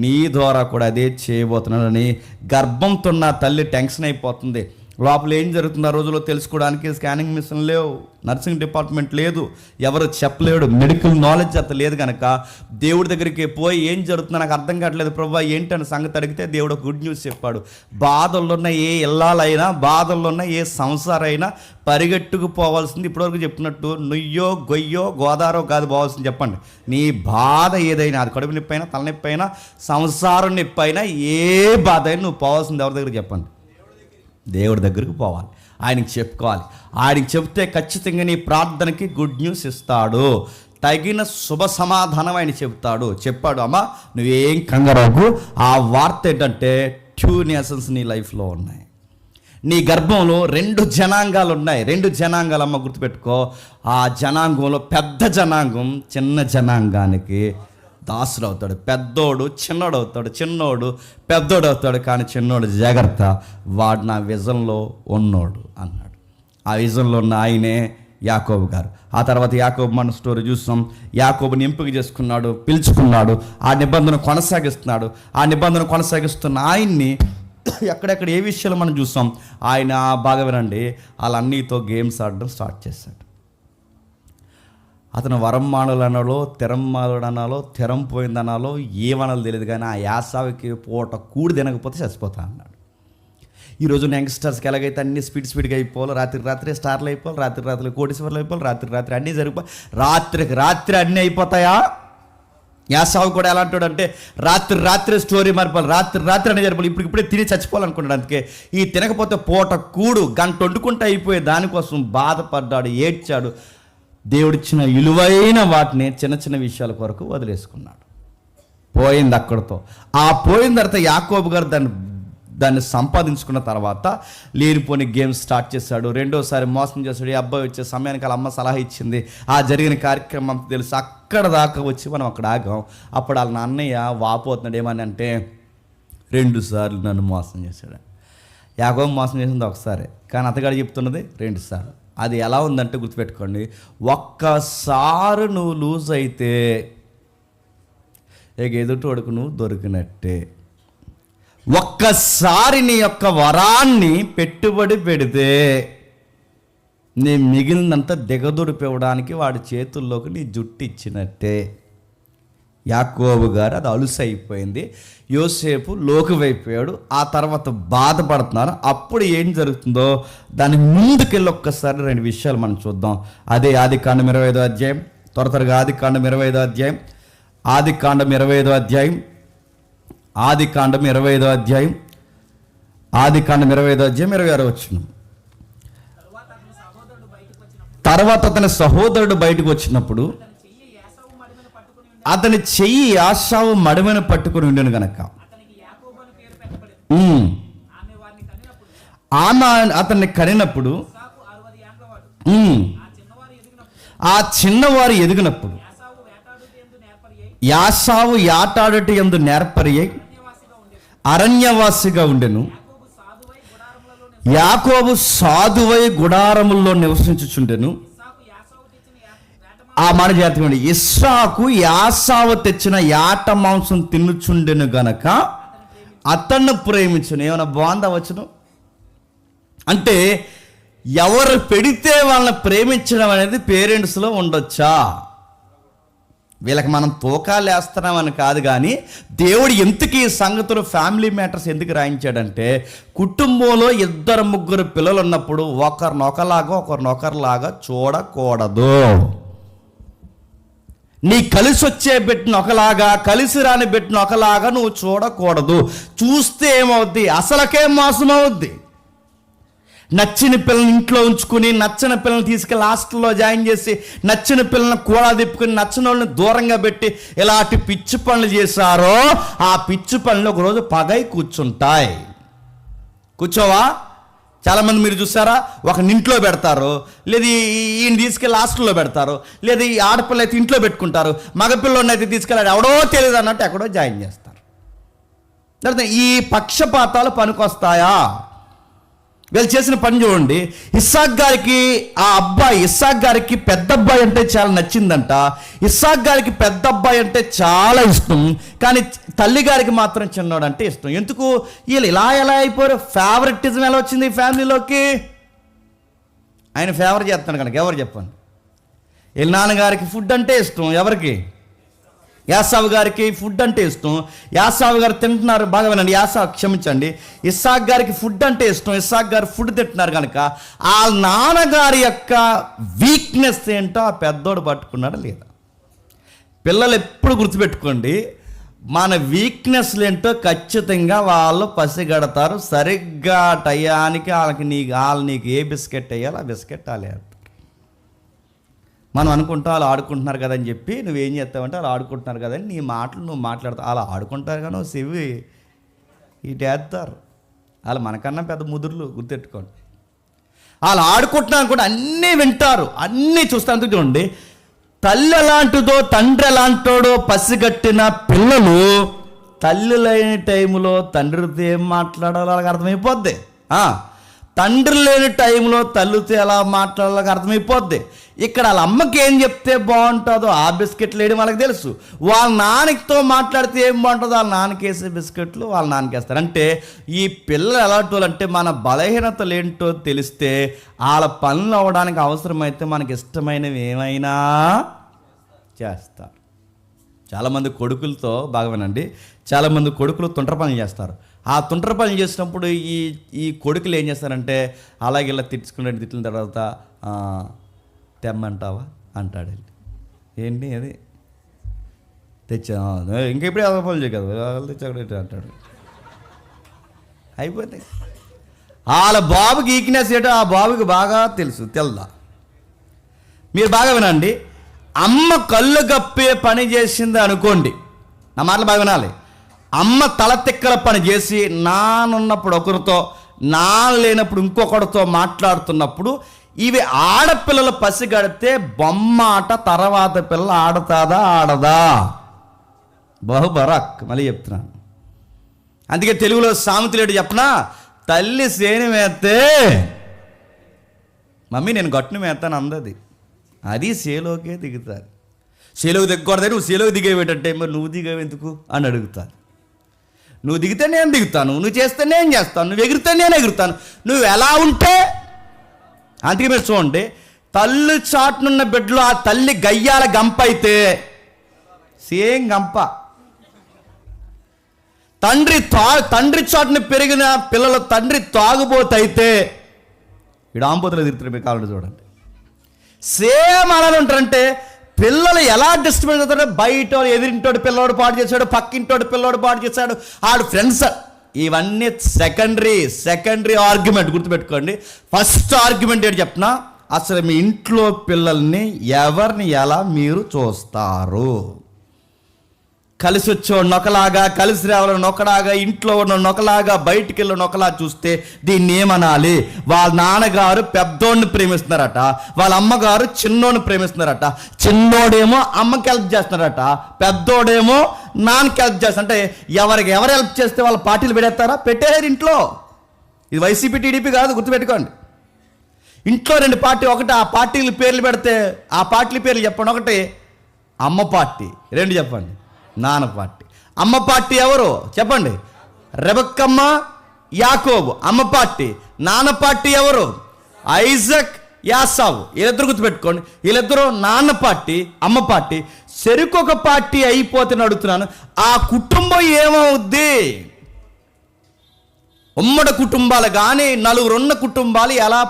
నీ ద్వారా కూడా అదే చేయబోతున్నాడని గర్భంతో ఉన్న తల్లి టెన్షన్ అయిపోతుంది. లోపల ఏం జరుగుతుందో ఆ రోజుల్లో తెలుసుకోవడానికి స్కానింగ్ మిషన్ లేవు, నర్సింగ్ డిపార్ట్మెంట్ లేదు, ఎవరు చెప్పలేడు, మెడికల్ నాలెడ్జ్ అంత లేదు కనుక దేవుడి దగ్గరికి పోయి ఏం జరుగుతుందో నాకు అర్థం కావట్లేదు ప్రభువా ఏంటని సంగతి అడిగితే దేవుడు గుడ్ న్యూస్ చెప్పాడు. బాధల్లో ఉన్న ఏ ఇల్లాలైనా, బాధల్లో ఉన్న ఏ సంసారైనా పరిగెట్టుకు పోవాల్సింది ఇప్పటివరకు చెప్తున్నట్టు నుయ్యో గొయ్యో గోదారో కాదు పోవాల్సింది. చెప్పండి, నీ బాధ ఏదైనా, అది కడుపు నొప్పి అయినా, తలనొప్పి అయినా, సంసారం నొప్పి అయినా, ఏ బాధ అయినా నువ్వు పోవాల్సింది ఎవరి దగ్గర చెప్పండి? దేవుడి దగ్గరకు పోవాలి, ఆయనకి చెప్పుకోవాలి. ఆయనకి చెప్తే ఖచ్చితంగా నీ ప్రార్థనకి గుడ్ న్యూస్ ఇస్తాడు, తగిన శుభ సమాధానం ఆయన చెప్తాడు. చెప్పాడు, అమ్మ నువ్వేం కంగారకు. ఆ వార్త ఏంటంటే 2 నేషన్స్ నీ లైఫ్లో ఉన్నాయి. నీ గర్భంలో 2 జనాంగాలు ఉన్నాయి. 2 జనాంగాలు అమ్మ గుర్తుపెట్టుకో. ఆ జనాంగంలో పెద్ద జనాంగం చిన్న జనాంగానికి దాసుడు అవుతాడు. పెద్దోడు చిన్నోడు అవుతాడు, చిన్నోడు పెద్దోడు అవుతాడు. కానీ చిన్నోడు జాగ్రత్త, వాడు నా విజన్లో ఉన్నోడు అన్నాడు. ఆ విజన్లో ఉన్న ఆయనే యాకోబు గారు. ఆ తర్వాత యాకోబు మన స్టోరీ చూస్తాం. యాకోబుని ఎంపిక చేసుకున్నాడు, పిలుచుకున్నాడు, ఆ నిబంధన కొనసాగిస్తున్నాడు. ఆ నిబంధన కొనసాగిస్తున్న ఆయన్ని ఎక్కడెక్కడ ఏ విషయాలు మనం చూస్తాం. ఆయన బాగా వినండి, వాళ్ళన్నీతో గేమ్స్ ఆడడం స్టార్ట్ చేశాడు. అతను వరం మానులు అనాలో, తెరం మానుడు అనాలో, తెరం పోయిందనాలో, ఏమనాలో తెలియదు. కానీ ఆ యాసావికి పూట కూడి తినకపోతే చచ్చిపోతా అన్నాడు. ఈరోజు యంగ్స్టర్స్కి ఎలాగైతే అన్ని స్పీడ్గా అయిపోవాలి, రాత్రి స్టార్లు అయిపోవాలి, రాత్రి కోటీశ్వర్లు అయిపోవాలి, రాత్రి అన్నీ జరిగిపోయి రాత్రికి అన్నీ అయిపోతాయా? యాసావు కూడా ఎలా అంటాడు అంటే రాత్రి స్టోరీ మారిపోవాలి, రాత్రి అన్నీ జరిపాలి, ఇప్పుడే తిని చచ్చిపోవాలనుకున్నాడు. అందుకే ఈ తినకపోతే పూట కూడు గంట వండుకుంటే అయిపోయే దానికోసం బాధపడ్డాడు, ఏడ్చాడు. దేవుడిచ్చిన విలువైన వాటిని చిన్న విషయాల కొరకు వదిలేసుకున్నాడు. పోయింది అక్కడితో. ఆ పోయిన తర్వాత యాకోబు గారు దాన్ని సంపాదించుకున్న తర్వాత లేనిపోని గేమ్స్ స్టార్ట్ చేశాడు. రెండోసారి మోసం చేశాడు. ఈ అబ్బాయి వచ్చే సమయానికి వాళ్ళ అమ్మ సలహా ఇచ్చింది. ఆ జరిగిన కార్యక్రమం తెలుసు. అక్కడ దాకా వచ్చి మనం అక్కడ ఆగాం. అప్పుడు వాళ్ళ అన్నయ్య వాపోతున్నాడు. ఏమని అంటే 2 సార్లు నన్ను మోసం చేశాడు. యాకోబు మోసం చేసింది ఒకసారి, కానీ అతగాడు చెప్తున్నది 2 సార్లు. అది ఎలా ఉందంటే గుర్తుపెట్టుకోండి, ఒక్కసారి నువ్వు లూజ్ అయితే ఎదుటోడుకు నువ్వు దొరికినట్టే. ఒక్కసారి నీ యొక్క వరాన్ని పెట్టుబడి పెడితే నీ మిగిలినంత దిగదుడిపివ్వడానికి వాడి చేతుల్లోకి నీ జుట్టు ఇచ్చినట్టే. యాకోబు గారు అది అలుసైపోయింది. యోసేపు లోకువైపోయాడు. ఆ తర్వాత బాధపడుతున్నారు. అప్పుడు ఏం జరుగుతుందో దాని ముందుకెళ్ళి ఒక్కసారి 2 విషయాలు మనం చూద్దాం. అదే ఆదికాండం 25వ అధ్యాయం. త్వరగా ఆదికాండం 25వ అధ్యాయం. ఆదికాండం 25వ అధ్యాయం. ఆదికాండం 25వ అధ్యాయం. ఆదికాండం 25వ అధ్యాయం 26వ వచనం. తర్వాత అతని సహోదరుడు బయటకు వచ్చినప్పుడు అతని చెయ్యి యాసావు మడిమను పట్టుకుని ఉండెను గనక ఆమె అతన్ని కనినప్పుడు ఆ చిన్నవారు ఎదిగినప్పుడు యాసావు యాటాడుట యందు నేర్పరి అరణ్యవాసిగా ఉండెను. యాకోబు సాధువై గుడారముల్లో నివసించుచుండెను. ఆ మాట జాతకండి, ఇస్సాకు యాసావు తెచ్చిన యాట మాంసం తిన్నుచుండెను గనక అతన్ని ప్రేమించును. ఏమైనా బాగుందా వచ్చును అంటే ఎవరు పెడితే వాళ్ళని ప్రేమించడం అనేది పేరెంట్స్లో ఉండొచ్చా? వీళ్ళకి మనం తూకాలు వేస్తున్నామని కాదు, కానీ దేవుడు ఎందుకు ఈ సంగతులు ఫ్యామిలీ మ్యాటర్స్ ఎందుకు రాయించాడంటే కుటుంబంలో 2-3 పిల్లలు ఉన్నప్పుడు ఒకరినొకలాగా చూడకూడదు. నీ కలిసి వచ్చే బిడ్డను ఒకలాగా, కలిసి రాని బిడ్డను ఒకలాగా నువ్వు చూడకూడదు. చూస్తే ఏమవుద్ది? అసలకే మోసం అవుద్ది. నచ్చిన పిల్లల్ని ఇంట్లో ఉంచుకుని, నచ్చిన పిల్లల్ని తీసుకెళ్ళి హాస్టల్లో జాయిన్ చేసి, నచ్చిన పిల్లల్ని కూడా తిప్పుకుని, నచ్చిన వాళ్ళని దూరంగా పెట్టి ఇలాంటి పిచ్చి పనులు చేశారో ఆ పిచ్చి పనులు ఒకరోజు పగై కూర్చుంటాయి. కూర్చోవా? చాలామంది మీరు చూసారా, ఒక ఇంట్లో పెడతారు, లేదా ఈయన తీసుకెళ్ళి హాస్టల్లో పెడతారు, లేదా ఈ ఆడపిల్ల అయితే ఇంట్లో పెట్టుకుంటారు, మగపిల్లని అయితే తీసుకెళ్ళాడు ఎవడో తెలియదు అన్నట్టు ఎక్కడో జాయిన్ చేస్తారు. తర్వాత ఈ పక్షపాతాలు పనికొస్తాయా? వీళ్ళు చేసిన పని చూడండి. ఇస్సాక్ గారికి ఆ అబ్బాయి ఇస్సాక్ గారికి పెద్ద అబ్బాయి అంటే చాలా నచ్చిందంట. ఇస్సాక్ గారికి పెద్ద అబ్బాయి అంటే చాలా ఇష్టం, కానీ తల్లి గారికి మాత్రం చిన్నోడు అంటే ఇష్టం. ఎందుకు వీళ్ళు ఇలా ఎలా అయిపోయారు? ఫేవరెటిజం ఎలా వచ్చింది ఈ ఫ్యామిలీలోకి? ఆయన ఫేవర్ చేస్తాడు కనుక. ఎవరు చెప్పండి? వీళ్ళ నాన్నగారికి ఫుడ్ అంటే ఇష్టం. ఎవరికి? యాసావు గారికి ఫుడ్ అంటే ఇష్టం. యాసావు గారు తింటున్నారు, బాగా వినండి, క్షమించండి, ఇస్సాక్ గారికి ఫుడ్ అంటే ఇష్టం. ఇస్సాక్ గారు ఫుడ్ తింటున్నారు కనుక ఆ నాన్నగారి యొక్క వీక్నెస్ ఏంటో ఆ పెద్దోడు పట్టుకున్నాడా లేదా? పిల్లలు ఎప్పుడు గుర్తుపెట్టుకోండి, మన వీక్నెస్లు ఏంటో ఖచ్చితంగా వాళ్ళు పసిగడతారు. సరిగ్గా టయానికి వాళ్ళు నీకు ఏ బిస్కెట్ వేయాలి ఆ బిస్కెట్ వాళ్ళు. మనం అనుకుంటాం వాళ్ళు ఆడుకుంటున్నారు కదని చెప్పి నువ్వేం చేస్తావంటే వాళ్ళు ఆడుకుంటున్నారు కదని నీ మాటలు నువ్వు మాట్లాడతావు. అలా ఆడుకుంటారు కానీ చెవి ఇటేస్తారు. వాళ్ళు మనకన్నా పెద్ద ముదురులు, గుర్తెట్టుకోండి. వాళ్ళు ఆడుకుంటున్నారు కూడా అన్నీ వింటారు, అన్నీ చూస్తాను. చూడండి, తల్లి ఎలాంటిదో తండ్రి ఎలాంటోడో పసిగట్టిన పిల్లలు తల్లి లేని టైంలో తండ్రితో ఏం మాట్లాడాలో వాళ్ళకి అర్థమైపోద్ది. తండ్రి లేని టైంలో తల్లితో ఎలా మాట్లాడాలో అర్థమైపోద్ది. ఇక్కడ వాళ్ళ అమ్మకి ఏం చెప్తే బాగుంటుందో ఆ బిస్కెట్లు వేయడం వాళ్ళకి తెలుసు. వాళ్ళ నాన్నతో మాట్లాడితే ఏం బాగుంటుందో వాళ్ళ నాన్నకి వేసే బిస్కెట్లు వాళ్ళ నాన్నకి వేస్తారు. అంటే ఈ పిల్లలు ఎలాంటి వాళ్ళు అంటే మన బలహీనతలు ఏంటో తెలిస్తే వాళ్ళ పనులు అవ్వడానికి అవసరమైతే మనకి ఇష్టమైనవి ఏమైనా చేస్తారు. చాలామంది కొడుకులతో బాగా వినండి, చాలామంది కొడుకులు తుంట్ర పనులు చేస్తారు. ఆ తుంట్ర పనులు చేసినప్పుడు ఈ కొడుకులు ఏం చేస్తారంటే అలాగే ఇలా తిట్టిన తర్వాత తెమ్మంటావా అంటాడు. ఏంటి అది తెచ్చా, ఇంకెప్పుడే అదే పనులు చేయదు తెచ్చా అంటాడు. అయిపోతాయి. వాళ్ళ బాబుకి వీక్నెస్ ఏంటో ఆ బాబుకి బాగా తెలుసు. తెల్దా? మీరు బాగా వినండి, అమ్మ కళ్ళు కప్పే పని చేసింది అనుకోండి, నా మాటలు బాగా వినాలి. అమ్మ తల తిక్కల పని చేసి నానున్నప్పుడు ఒకరితో, నాన్న లేనప్పుడు ఇంకొకరితో మాట్లాడుతున్నప్పుడు ఇవి ఆడపిల్లలు పసిగడితే బొమ్మాట తర్వాత పిల్ల ఆడతాదా ఆడదా? బహుబరాక్. మళ్ళీ చెప్తున్నాను. అందుకే తెలుగులో సామెతలేడు చెప్పనా, తల్లి సేను మేస్తే మమ్మీ నేను గట్టును మేస్తాను అందది, అది సేలోకే దిగుతారు. సేలోకి దిగకూడదు, నువ్వు సేలోకి దిగేవేటంటే మరి నువ్వు దిగేవెందుకు అని అడుగుతారు. నువ్వు దిగితే నేను దిగుతాను, నువ్వు చేస్తే నేను చేస్తాను, నువ్వు ఎగిరితే నేను ఎగురుతాను, నువ్వు ఎలా ఉంటే. అందుకే మీరు చూడండి, తల్లి చాటునున్న బిడ్డలో ఆ తల్లి గయ్యాల గంప అయితే సేమ్ గంప. తండ్రి చాటుని పెరిగిన పిల్లలు తండ్రి తాగుబోతైతే ఇడు ఆంబోతులు తిరుగుతారు. మీరు కావాలంటే చూడండి, సేమ్ అలానే ఉంటారంటే పిల్లలు ఎలా డిస్టర్బెన్స్ అవుతారో, బయట ఎదిరింటోడు పిల్లోడు పాటు చేశాడు, పక్కింటోడు పిల్లోడు పాటు చేశాడు, ఆడు ఫ్రెండ్స్, ఇవన్నీ సెకండరీ ఆర్గ్యుమెంట్. గుర్తుపెట్టుకోండి. ఫస్ట్ ఆర్గ్యుమెంట్ ఏంటి చెప్పనా, అసలు మీ ఇంట్లో పిల్లల్ని ఎవరిని ఎలా మీరు చూస్తారు? కలిసి వచ్చేవాడు ఒకలాగా, కలిసి రావాలని ఒకలాగా, ఇంట్లో ఉన్న ఒకలాగా, బయటికి వెళ్ళిన ఒకలా చూస్తే దీన్ని ఏమనాలి? వాళ్ళ నాన్నగారు పెద్దోడిని ప్రేమిస్తున్నారట, వాళ్ళ అమ్మగారు చిన్నోడిని ప్రేమిస్తున్నారట. చిన్నోడేమో అమ్మకి హెల్ప్ చేస్తున్నారట, పెద్దోడేమో నాన్నకి హెల్ప్ చేస్తారు. అంటే ఎవరు హెల్ప్ చేస్తే వాళ్ళ పార్టీలు పెడతారా? పెట్టేయారు ఇంట్లో. ఇది వైసీపీ టీడీపీ కాదు, గుర్తుపెట్టుకోండి. ఇంట్లో రెండు పార్టీ, ఒకటి ఆ పార్టీల పేర్లు పెడితే ఆ పార్టీల పేర్లు చెప్పండి. ఒకటి అమ్మ పార్టీ, రెండు చెప్పండి నాన్న పార్టీ. అమ్మ పార్టీ ఎవరు చెప్పండి? రెబక్కమ్మ, యాకోబు అమ్మ పార్టీ. నాన్న పార్టీ ఎవరు? ఐజక్, యాసావు. వీళ్ళిద్దరు గుర్తుపెట్టుకోండి. వీళ్ళిద్దరూ నాన్న పార్టీ, అమ్మ పార్టీ. చెరుకొక పార్టీ అయిపోతే అడుగుతున్నాను, ఆ కుటుంబం ఏమవుద్ది? ఉమ్మడి కుటుంబాలు కానీ నలుగురున్న కుటుంబాలు ఎలా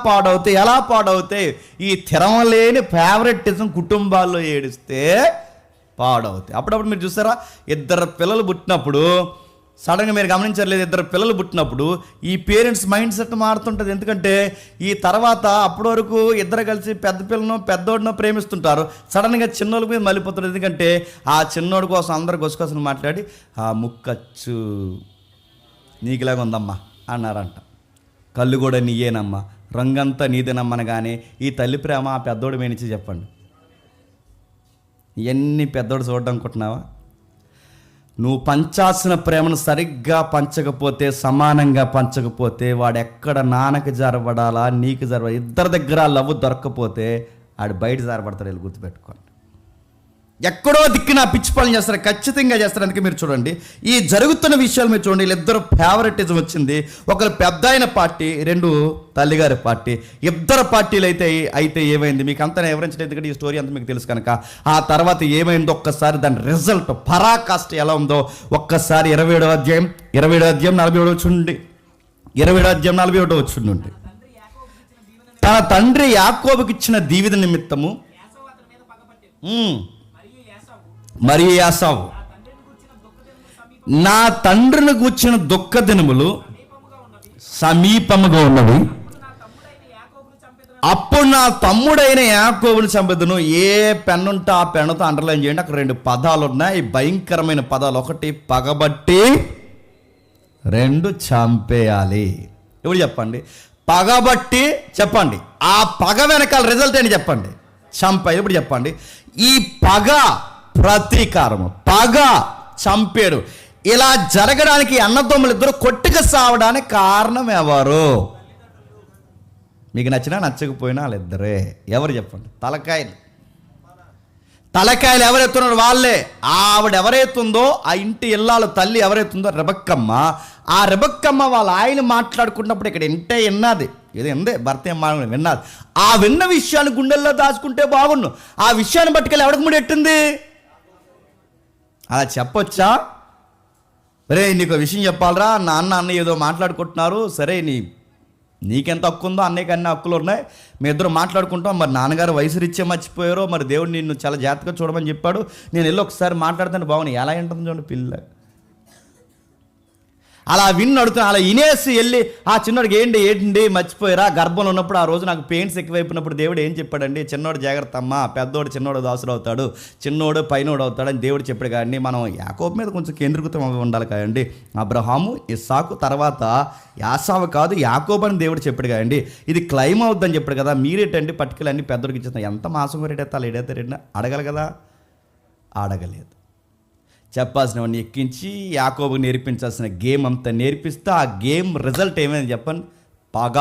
పాడవుతాయి? ఈ తిరమలేని ఫేవరెటిజం కుటుంబాల్లో ఏడిస్తే పాడవుతాయి. అప్పుడప్పుడు మీరు చూసారా, ఇద్దరు పిల్లలు పుట్టినప్పుడు సడన్గా మీరు గమనించలేదు, ఇద్దరు పిల్లలు పుట్టినప్పుడు ఈ పేరెంట్స్ మైండ్ సెట్ మారుతుంటుంది. ఎందుకంటే ఈ తర్వాత అప్పటి వరకు ఇద్దరు కలిసి పెద్ద పిల్లను పెద్దోడినో ప్రేమిస్తుంటారు, సడన్గా చిన్నోళ్ళ మీద మళ్ళీపోతారు. ఎందుకంటే ఆ చిన్నోడి కోసం అందరు గొసుకొసం మాట్లాడి ఆ ముక్కచ్చు నీకులాగా ఉందమ్మా అన్నారంట, కళ్ళు కూడా నీయేనమ్మా, రంగంతా నీదేనమ్మని. కానీ ఈ తల్లి ప్రేమ ఆ పెద్దోడు మేనిచ్చి చెప్పండి, ఇవన్నీ పెద్దోడు చూడడం అనుకుంటున్నావా? నువ్వు పంచాల్సిన ప్రేమను సరిగ్గా పంచకపోతే, సమానంగా పంచకపోతే, వాడు ఎక్కడ నాన్నకి జారబడాలా నీకు జారబడాలి, ఇద్దరి దగ్గర లవ్ దొరక్కపోతే ఆడు బయట జారబడతాడు. వీళ్ళు గుర్తుపెట్టుకోండి. ఎక్కడో దిక్కున పిచ్చి పనులు చేస్తారు, ఖచ్చితంగా చేస్తారు. అందుకే మీరు చూడండి, ఈ జరుగుతున్న విషయాలు మీరు చూడండి. వీళ్ళిద్దరు ఫేవరెటిజం వచ్చింది. ఒకరు పెద్ద అయిన పార్టీ, రెండు తల్లిగారి పార్టీ. ఇద్దరు పార్టీలు అయితే ఏమైంది మీకు అంతా వివరించలేదు, ఎందుకంటే ఈ స్టోరీ అంతా మీకు తెలుసు కనుక. ఆ తర్వాత ఏమైందో ఒక్కసారి దాని రిజల్ట్ పరాకాష్ట ఎలా ఉందో ఒక్కసారి 27వ అధ్యాయం 47 వచ్చిండి. 27వ అధ్యాయం 41 వచ్చిండి. తన తండ్రి యాకోబుకి ఇచ్చిన దీవెన నిమిత్తము మరియు యాసావు, నా తండ్రిని గూర్చిన దుఃఖ దినములు సమీపముగా ఉన్నవి, అప్పుడు నా తమ్ముడైన యాకోబుని చంపెదను. ఏ పెన్నుంటే ఆ పెన్నుతో అండర్లైన్ చేయండి. అక్కడ 2 పదాలు ఉన్నాయి, భయంకరమైన పదాలు. ఒకటి పగబట్టి, 2 చంపేయాలి. ఇప్పుడు చెప్పండి, పగబట్టి చెప్పండి, ఆ పగ వెనకాల రిజల్ట్ ఏంటి చెప్పండి, చంపేది. ఇప్పుడు చెప్పండి, ఈ పగ ప్రతీకారము, పగ చంపాడు. ఇలా జరగడానికి అన్నదమ్ములు ఇద్దరు కొట్టుకు సావడానికి కారణం ఎవరు? మీకు నచ్చినా నచ్చకపోయినా వాళ్ళిద్దరే. ఎవరు చెప్పండి? తలకాయలు ఎవరెత్తున్నారు? వాళ్ళే. ఆవిడ ఎవరైతుందో, ఆ ఇంటి ఇల్లాలు తల్లి ఎవరైతుందో రెబక్కమ్మ. ఆ రెబక్కమ్మ వాళ్ళ ఆయన మాట్లాడుకున్నప్పుడు ఇక్కడ ఇంటే విన్నది, ఏదో ఎందే భర్త ఏం మాట విన్నది. ఆ విన్న విషయాన్ని గుండెల్లో దాచుకుంటే బాగుండు. ఆ విషయాన్ని పట్టుకెళ్ళి ఎవరికి ముడెట్టింది? అలా చెప్పొచ్చా? సరే నీకు విషయం చెప్పాలరా, నాన్న అన్న ఏదో మాట్లాడుకుంటున్నారు, సరే నీకెంత హక్కు ఉందో అన్నయ్యకి అన్ని హక్కులు ఉన్నాయి, మీ ఇద్దరు మాట్లాడుకుంటాం. మరి నాన్నగారు వయసు రీత్యా మర్చిపోయారో, మరి దేవుడు నిన్ను చాలా జాగ్రత్తగా చూడమని చెప్పాడు, నేను వెళ్ళి ఒకసారి మాట్లాడుతాను బాగున్నాయి. ఎలా ఉంటుంది చూడండి పిల్ల. అలా విన్ను అడుగుతున్నా, అలా వినేసి వెళ్ళి ఆ చిన్నోడికి ఏంటి మర్చిపోయారా, గర్భంలో ఉన్నప్పుడు ఆ రోజు నాకు పెయిన్స్ ఎక్కువైపోయినప్పుడు దేవుడు ఏం చెప్పాడండి, చిన్నోడు జాగ్రత్త అమ్మ, పెద్దోడు చిన్నోడు దాసుడు అవుతాడు, చిన్నోడు పైనోడు అవుతాడని దేవుడు చెప్పాడు. కానీ మనం యాకోబు మీద కొంచెం కేంద్రీకృతం ఉండాలి కదండి. అబ్రహాము, ఇస్సాకు, తర్వాత యాసావు కాదు యాకోబు అని దేవుడు చెప్పాడు కదండి. ఇది క్లైమ్ అవుద్దని చెప్పాడు కదా. మీరేటండి పట్టుకెళ్ళి అన్ని పెద్దోడికి ఇచ్చేస్తాం, ఎంత మాసం రేటెత్తాలి, ఏడైతే అడగాలి కదా, అడగలేదు. చెప్పాల్సినవన్నీ ఎక్కించి యాకోబుకి నేర్పించాల్సిన గేమ్ అంతా నేర్పిస్తే ఆ గేమ్ రిజల్ట్ ఏమైంది చెప్పండి? పగ,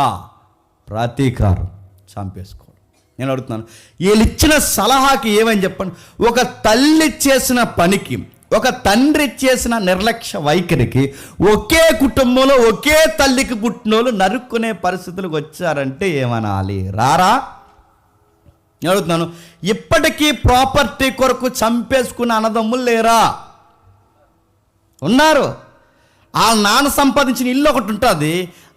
ప్రతీకారం, చంపేసుకోవడం. నేను అడుగుతున్నాను, వీళ్ళు ఇచ్చిన సలహాకి ఏమని చెప్పండి? ఒక తల్లి చేసిన పనికి, ఒక తండ్రి చేసిన నిర్లక్ష్య వైఖరికి ఒకే కుటుంబంలో ఒకే తల్లికి పుట్టిన వాళ్ళు నరుక్కునే పరిస్థితులకు వచ్చారంటే ఏమనాలి? రారా? నేను అడుగుతున్నాను, ఇప్పటికీ ప్రాపర్టీ కొరకు చంపేసుకున్న అన్నదమ్ములు లేరా? ఉన్నారు. ఆ నాన్న సంపాదించిన ఇల్లు ఒకటి ఉంటుంది,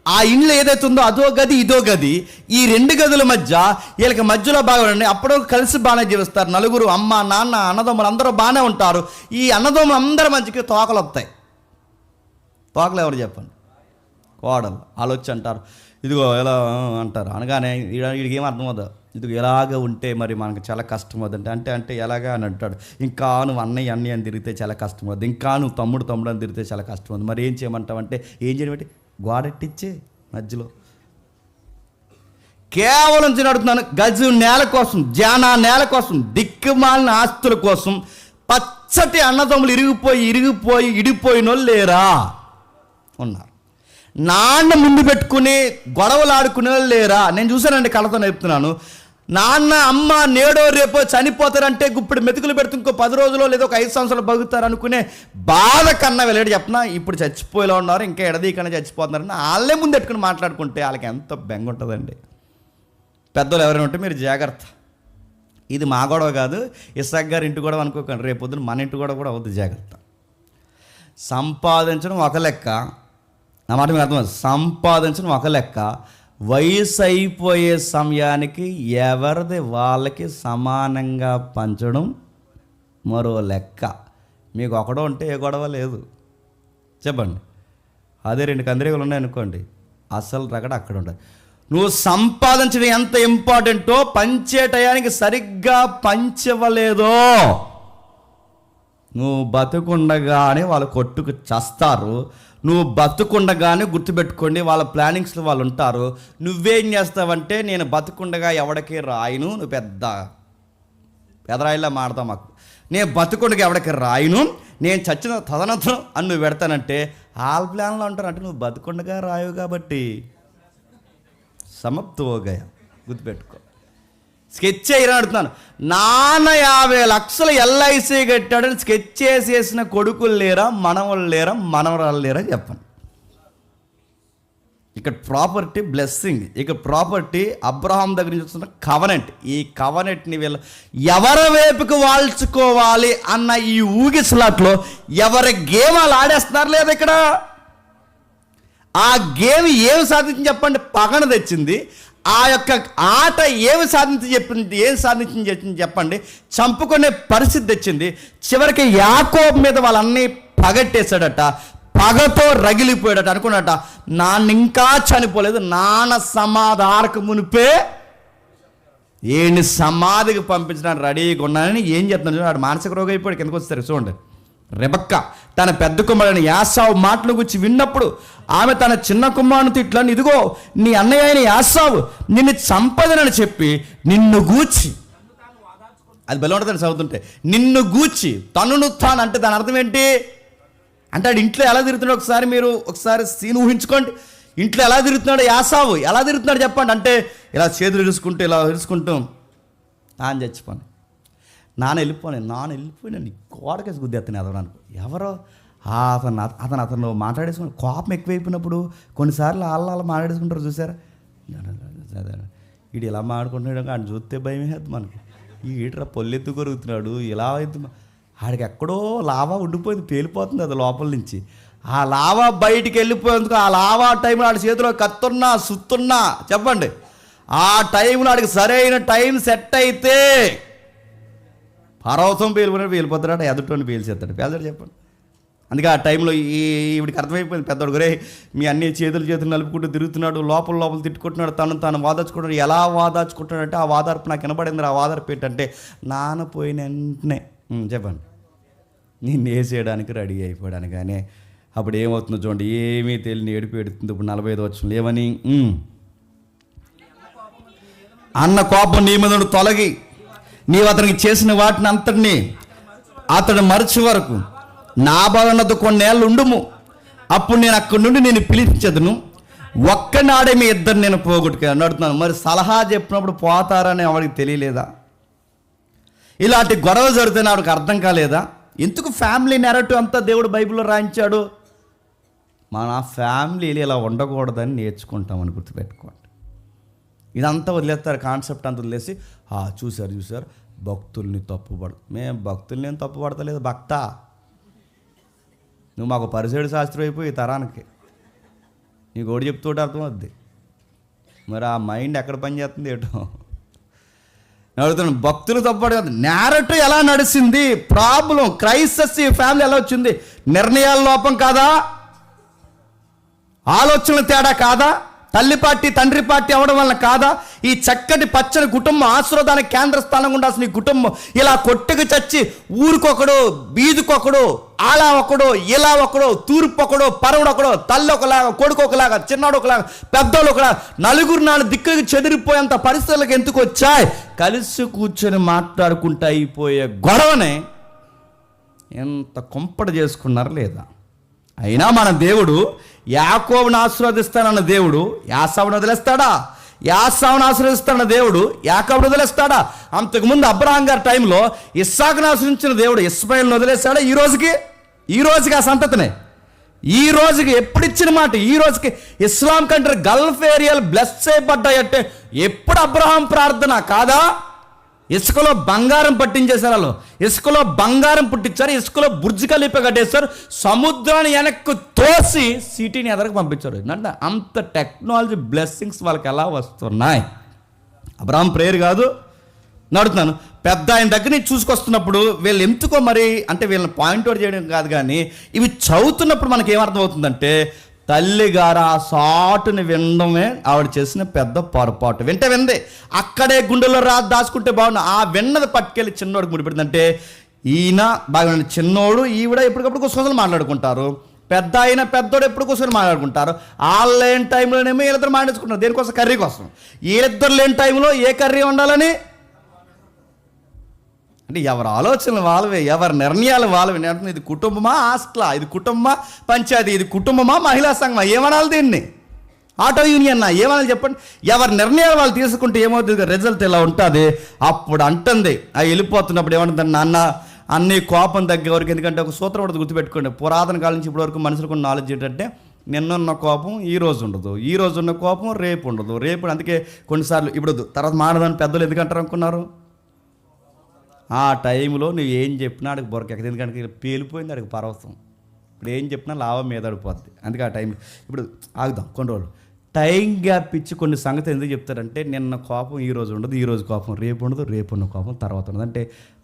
ఆ ఇల్లు ఏదైతే ఉందో అదో గది ఇదో గది, ఈ 2 గదుల మధ్య వీళ్ళకి మధ్యలో బాగా ఉండి అప్పుడు కలిసి బాగానే జీవిస్తారు. నలుగురు అమ్మ నాన్న అన్నదమ్ములు అందరూ బాగానే ఉంటారు. ఈ అన్నదమ్ములు అందరి మధ్యకి తోకలు వస్తాయి. తోకలు ఎవరు చెప్పండి? కోడలు. వాళ్ళు వచ్చి అంటారు, ఇదిగో ఎలా అంటారు. అనగానే వీడికి ఏం అర్థమవుతుంది, ఇదిగో ఎలాగ ఉంటే మరి మనకు చాలా కష్టం అవుతుంది అంటే ఎలాగా అని అంటాడు. ఇంకా నువ్వు అన్నయ్య అని తిరిగితే చాలా కష్టం అవుతుంది, ఇంకా నువ్వు తమ్ముడు అని తిరిగితే చాలా కష్టం అవుతుంది. మరి ఏం చేయమంటావు అంటే, ఏం చేయబట్టి గోడెట్టిచ్చే మధ్యలో కేవలం అడుగుతున్నాను, గజు నేల కోసం, జానా నేల కోసం, దిక్కుమాలిన ఆస్తుల కోసం పచ్చటి అన్నదమ్ములు ఇరిగిపోయి ఇడిపోయిన వాళ్ళు లేరా? ఉన్నారు. నాన్న ముందు పెట్టుకుని గొడవలు ఆడుకునే వాళ్ళు లేరా? నేను చూశానండి, కళ్ళతో నేర్పుతున్నాను. నాన్న అమ్మ నేడో రేపో చనిపోతారంటే గుప్పుడు మెతుకులు పెడుతూ ఇంకో 10 రోజుల్లో లేదా ఒక 5 సంవత్సరాలు బతుకుతారు అనుకునే బాధ కన్నా వెళ్ళాడు చెప్పనా. ఇప్పుడు చచ్చిపోయేలా ఉన్నారు, ఇంకా ఎడదీకన్నా చచ్చిపోతున్నారని వాళ్ళే ముందు పెట్టుకుని మాట్లాడుకుంటే వాళ్ళకి ఎంత బెంగ ఉంటుందండి. పెద్దలు ఎవరైనా ఉంటే మీరు జాగ్రత్త. ఇది మా గొడవ కాదు, ఇసాక్ గారు ఇంటి గొడవ అనుకోకండి, రేపు పొద్దున మన ఇంటి గొడవ కూడా అవుతుంది. జాగ్రత్త. సంపాదించడం ఒక లెక్క, నా మాట మీకు అర్థం. సంపాదించడం ఒక లెక్క, వయసు అయిపోయే సమయానికి ఎవరిది వాళ్ళకి సమానంగా పంచడం మరో లెక్క. మీకు ఒకడో ఉంటే ఏ గొడవ లేదు చెప్పండి. అదే 2 కందిరీగలు ఉన్నాయనుకోండి, అసలు రగడ అక్కడ ఉంటుంది. నువ్వు సంపాదించడం ఎంత ఇంపార్టెంటో పంచే టయానికి సరిగ్గా పంచవలేదో, నువ్వు బతుకుండగానే వాళ్ళు కొట్టుకు చస్తారు. నువ్వు బతుకుండగానే గుర్తుపెట్టుకోండి, వాళ్ళ ప్లానింగ్స్లో వాళ్ళు ఉంటారు. నువ్వేం చేస్తావంటే, నేను బతుకుండగా ఎవడికి రాయను, నువ్వు పెద్ద పెదరాయిలా మాడతావు మాకు, నేను బతుకుండగా ఎవడికి రాయను, నేను చచ్చిన తదనంతరం అని నువ్వు పెడతానంటే ఆల్ ప్లాన్లో అంటారు. అంటే నువ్వు బతుకుండగా రాయవు కాబట్టి సమప్తోగయ గుర్తుపెట్టుకో. స్కెచ్ చేయరా అడుగుతున్నాను. నాన్న 50 లక్షలు ఎల్ఐసి కట్టాడని స్కెచ్ చేసేసిన కొడుకులు లేరా, మనవలు లేరా, మనవరాలు లేరా చెప్పండి. ఇక్కడ ప్రాపర్టీ బ్లెస్సింగ్, ఇక ప్రాపర్టీ అబ్రహాం దగ్గర నుంచి వస్తున్న కవనెంట్. ఈ కవనెంట్ని వీళ్ళు ఎవరి వైపుకు వాల్చుకోవాలి అన్న ఈ ఊగిసలాట్లో ఎవరి గేమ్ వాళ్ళు ఆడేస్తున్నారు లేదా ఇక్కడ. ఆ గేమ్ ఏమి సాధించింది చెప్పండి? పగన తెచ్చింది. ఆ యొక్క ఆట ఏమి సాధించింది చెప్పండి? చంపుకునే పరిస్థితి తెచ్చింది. చివరికి యాకోబు మీద వాళ్ళన్నీ పగట్టేశాడట, పగతో రగిలిపోయాడట. అనుకున్నట నాన్న ఇంకా చనిపోలేదు, నాన్న సమాధారక మునిపే ఏని సమాధికి పంపించడానికి రెడీగా ఉన్నానని ఏం చెప్తున్నాడు? వాడు మానసిక రోగం అయిపోయాడు. కిందకు వస్తారు చూడండి. రెబెక్క తన పెద్ద కుమారుని యాసావు మాటలు గురించి విన్నప్పుడు ఆమె తన చిన్న కుమారుని తిట్లని, ఇదిగో నీ అన్నయ్య అయిన యాసావు నిన్ను చంపదనని చెప్పి నిన్ను గూర్చి, అది బలం ఉంటుందని చదువుతుంటే, నిన్ను గూర్చి తనును తాను అంటే దాని అర్థం ఏంటి అంటే ఆడు ఇంట్లో ఎలా తిరుగుతున్నాడు ఒకసారి మీరు సీన్ ఊహించుకోండి. ఇంట్లో ఎలా తిరుగుతున్నాడు యాసావు, ఎలా తిరుగుతున్నాడు చెప్పండి? అంటే ఇలా చేతులు ఇరుసుకుంటూ నాన్న చచ్చిపోను, నాన్న వెళ్ళిపోయినా నీ గోడకేసి గుద్దేస్తాను ఎదవడానికి. ఎవరో అతను మాట్లాడేసుకుని కోపం ఎక్కువైపోయినప్పుడు కొన్నిసార్లు వాళ్ళ మాట్లాడేసుకుంటారు చూసారా. వీడు ఇలా మాట్లాడుకుంటున్నాడు, ఆయన చూస్తే భయం వేస్తుంది మనకి. ఈ ఈటరా పొల్లెత్తు కొరుగుతున్నాడు, ఇలా అవుతుంది. ఆడికి ఎక్కడో లావా ఉండిపోయింది, పేలిపోతుంది అది లోపల నుంచి. ఆ లావా బయటికి వెళ్ళిపోయేందుకు ఆ లావా టైంలో ఆడి చేతిలో కత్తున్నా సుత్తున్నా చెప్పండి, ఆ టైంలో ఆడికి సరైన టైం సెట్ అయితే పర్వతం పేలిపోతాడు, ఎదుటోని పేల్చేస్తాడు. పేల్చాడు చెప్పండి. అందుకే ఆ టైంలో ఈవిడికి అర్థమైపోయింది, పెద్దోడు గురే మీ అన్ని చేతులు నలుపుకుంటూ తిరుగుతున్నాడు, లోపల తిట్టుకుంటున్నాడు, తాను వాదాచుకుంటున్నాడు. ఎలా వాదాచుకుంటున్నాడంటే ఆ వాదార్పు నాకు వినబడింది. ఆ వాదార్పు ఏంటంటే నాన్న పోయిన వెంటనే చెప్పండి నేను వేసేయడానికి రెడీ అయిపోయాను. కానీ అప్పుడు ఏమవుతుందో చూడండి, ఏమీ తెలియని ఏడుపు ఎడుతుంది. ఇప్పుడు 45 వచ్చింది ఏమని, అన్న కోపం నీ మీద తొలగి నీవు అతనికి చేసిన వాటిని అంతటినీ అతడు మరచి వరకు నా భవనతో కొన్నేళ్ళు ఉండుము, అప్పుడు నేను అక్కడి నుండి నేను పిలిపించదును, ఒక్కనాడే మీ ఇద్దరు నేను పోగొట్టుకుని అడుగుతున్నాను. మరి సలహా చెప్పినప్పుడు పోతారని ఆవిడికి తెలియలేదా? ఇలాంటి గొడవ జరుగుతున్న ఆవిడకి అర్థం కాలేదా? ఎందుకు ఫ్యామిలీ నెరేటివ్ అంతా దేవుడు బైబిల్లో రాయించాడు? మన ఫ్యామిలీలు ఇలా ఉండకూడదని నేర్చుకుంటామని గుర్తుపెట్టుకోండి. ఇదంతా వదిలేస్తారు, కాన్సెప్ట్ అంతా వదిలేసి చూశారు భక్తుల్ని తప్పుపడదు. మేము భక్తుల్ని ఏం తప్పుపడతలేదు, భక్త నువ్వు మాకు పరిసైడు శాస్త్రం అయిపోయి ఈ తరానికి నీకు ఒకటి చెప్తుంటే అర్థమవుద్ది. మరి ఆ మైండ్ ఎక్కడ పనిచేస్తుంది ఏటో అడుగుతున్నాను. భక్తులు తప్పడు కదా. నేరేటివ్ ఎలా నడిచింది? ప్రాబ్లం క్రైసిస్ ఈ ఫ్యామిలీ ఎలా వచ్చింది? నిర్ణయాల లోపం కాదా? ఆలోచనల తేడా కాదా? తల్లి పార్టీ తండ్రి పార్టీ అవడం వల్ల కాదా? ఈ చక్కటి పచ్చని కుటుంబం ఆశీర్వాదానికి కేంద్ర స్థానంగా ఉండాల్సిన ఈ కుటుంబం ఇలా కొట్టుకు చచ్చి ఊరికొకడు, బీదికొకడు, అలా ఒకడు, ఇలా ఒకడు, తూర్పు ఒకడు, పరవుడు ఒకడు, తల్లి ఒకలాగా, కొడుకు ఒకలాగా, చిన్నాడు ఒకలాగా, పెద్దోళ్ళు ఒకలాగా, నలుగురు 4 దిక్కులకి చెదిరిపోయేంత పరిస్థితులకు ఎందుకు వచ్చాయి? కలిసి కూర్చొని మాట్లాడుకుంటూ అయిపోయే గొడవనే ఎంత కొంపట చేసుకున్నారు లేదా? అయినా మన దేవుడు యాకోబుని ఆశీర్వదిస్తానన్న దేవుడు యాసావుని వదిలేస్తాడా? యాసావుని ఆశీర్వదిస్తానన్న దేవుడు యాకోబుని వదిలేస్తాడా? అంతకుముందు అబ్రహాం గారి టైంలో ఇస్సాకుని ఆశీర్వదించిన దేవుడు ఇస్మాయిల్ని వదిలేస్తాడా? ఈ రోజుకి ఆ సంతతినే ఈ రోజుకి ఎప్పుడు ఇచ్చిన మాట, ఈ రోజుకి ఇస్లాం కంట్రీ గల్ఫ్ ఏరియాలు బ్లెస్ చేయబడ్డాయంటే ఎప్పుడు అబ్రహాం ప్రార్థన కాదా? ఇసుకలో బంగారం పట్టించేశారు, వాళ్ళు ఇసుకలో బంగారం పుట్టించారు, ఇసుకలో బుర్జ్ ఖలీఫా కట్టేశారు, సముద్రాన్ని వెనక్కు తోసి సిటీని ఎదరకు పంపించారు. అంటే అంత టెక్నాలజీ బ్లెస్సింగ్స్ వాళ్ళకి ఎలా వస్తున్నాయి? అబ్రహాం ప్రేయర్ కాదు నడుతున్నాను. పెద్ద ఆయన దగ్గర నుంచి చూసుకొస్తున్నప్పుడు వీళ్ళు ఎందుకో మరి అంటే వీళ్ళని పాయింట్ అవుట్ చేయడం కాదు, కానీ ఇవి చదువుతున్నప్పుడు మనకి ఏమర్థం అవుతుందంటే తల్లిగారు ఆ సాటుని వినడమే ఆవిడ చేసిన పెద్ద పొరపాటు. విందే అక్కడే గుండెలో దాచుకుంటే బాగున్నా, ఆ విన్నది పట్టుకెళ్ళి చిన్నోడికి ముడిపెడుతుందంటే ఈయన బాగా చిన్నోడు ఈవిడ ఎప్పటికప్పుడు కూర్చొని మాట్లాడుకుంటారు, పెద్దోడు ఎప్పుడు కూర్చొని మాట్లాడుకుంటారు. వాళ్ళు లేని టైంలోనేమో వీళ్ళిద్దరు మాట్లాడుకుంటారు. దేనికోసం? కర్రీ కోసం. వీళ్ళిద్దరు లేని టైంలో ఏ కర్రీ ఉండాలని అంటే ఎవరి ఆలోచనలు వాళ్ళవే, ఎవరి నిర్ణయాలు వాళ్ళవే. నేను అంటున్నా, ఇది కుటుంబమా హాస్టలా, ఇది కుటుంబమా పంచాయతీ, ఇది కుటుంబమా మహిళా సంఘమా, ఏమనాలి దీన్ని, ఆటో యూనియన్ ఏమనాలి చెప్పండి. ఎవరి నిర్ణయాలు వాళ్ళు తీసుకుంటే ఏమవుతుంది, రిజల్ట్ ఇలా ఉంటుంది. అప్పుడు అంటుంది అవి వెళ్ళిపోతున్నప్పుడు ఏమంటుంది, నాన్న అన్నీ కోపం తగ్గేవరకు. ఎందుకంటే ఒక సూత్రం కూడా గుర్తుపెట్టుకోండి, పురాతన కాలం నుంచి ఇప్పటివరకు మనుషులకు ఉన్న నాలెడ్జ్ ఏంటంటే, నిన్నున్న కోపం ఈ రోజు ఉండదు, ఈ రోజు ఉన్న కోపం రేపు ఉండదు, రేపు. అందుకే కొన్నిసార్లు ఇప్పుడు తర్వాత మానదాన్ని పెద్దలు ఎందుకంటారు అనుకున్నారు, ఆ టైంలో నువ్వు ఏం చెప్పినా అడిగి బొరకెక్కదు. ఎందుకంటే పేలిపోయింది అడిగి పర్వతం. ఇప్పుడు ఏం చెప్పినా లాభం మీద పడిపోద్ది. అందుకే ఆ టైంలో ఇప్పుడు ఆగుదాం కొన్ని రోజులు. టైం గ్యాప్ ఇచ్చి కొన్ని సంగతి ఎందుకు చెప్తారంటే, నిన్న కోపం ఈ రోజు ఉండదు, ఈ రోజు కోపం రేపు ఉండదు, రేపు ఉన్న కోపం తర్వాత ఉండదు. అంటే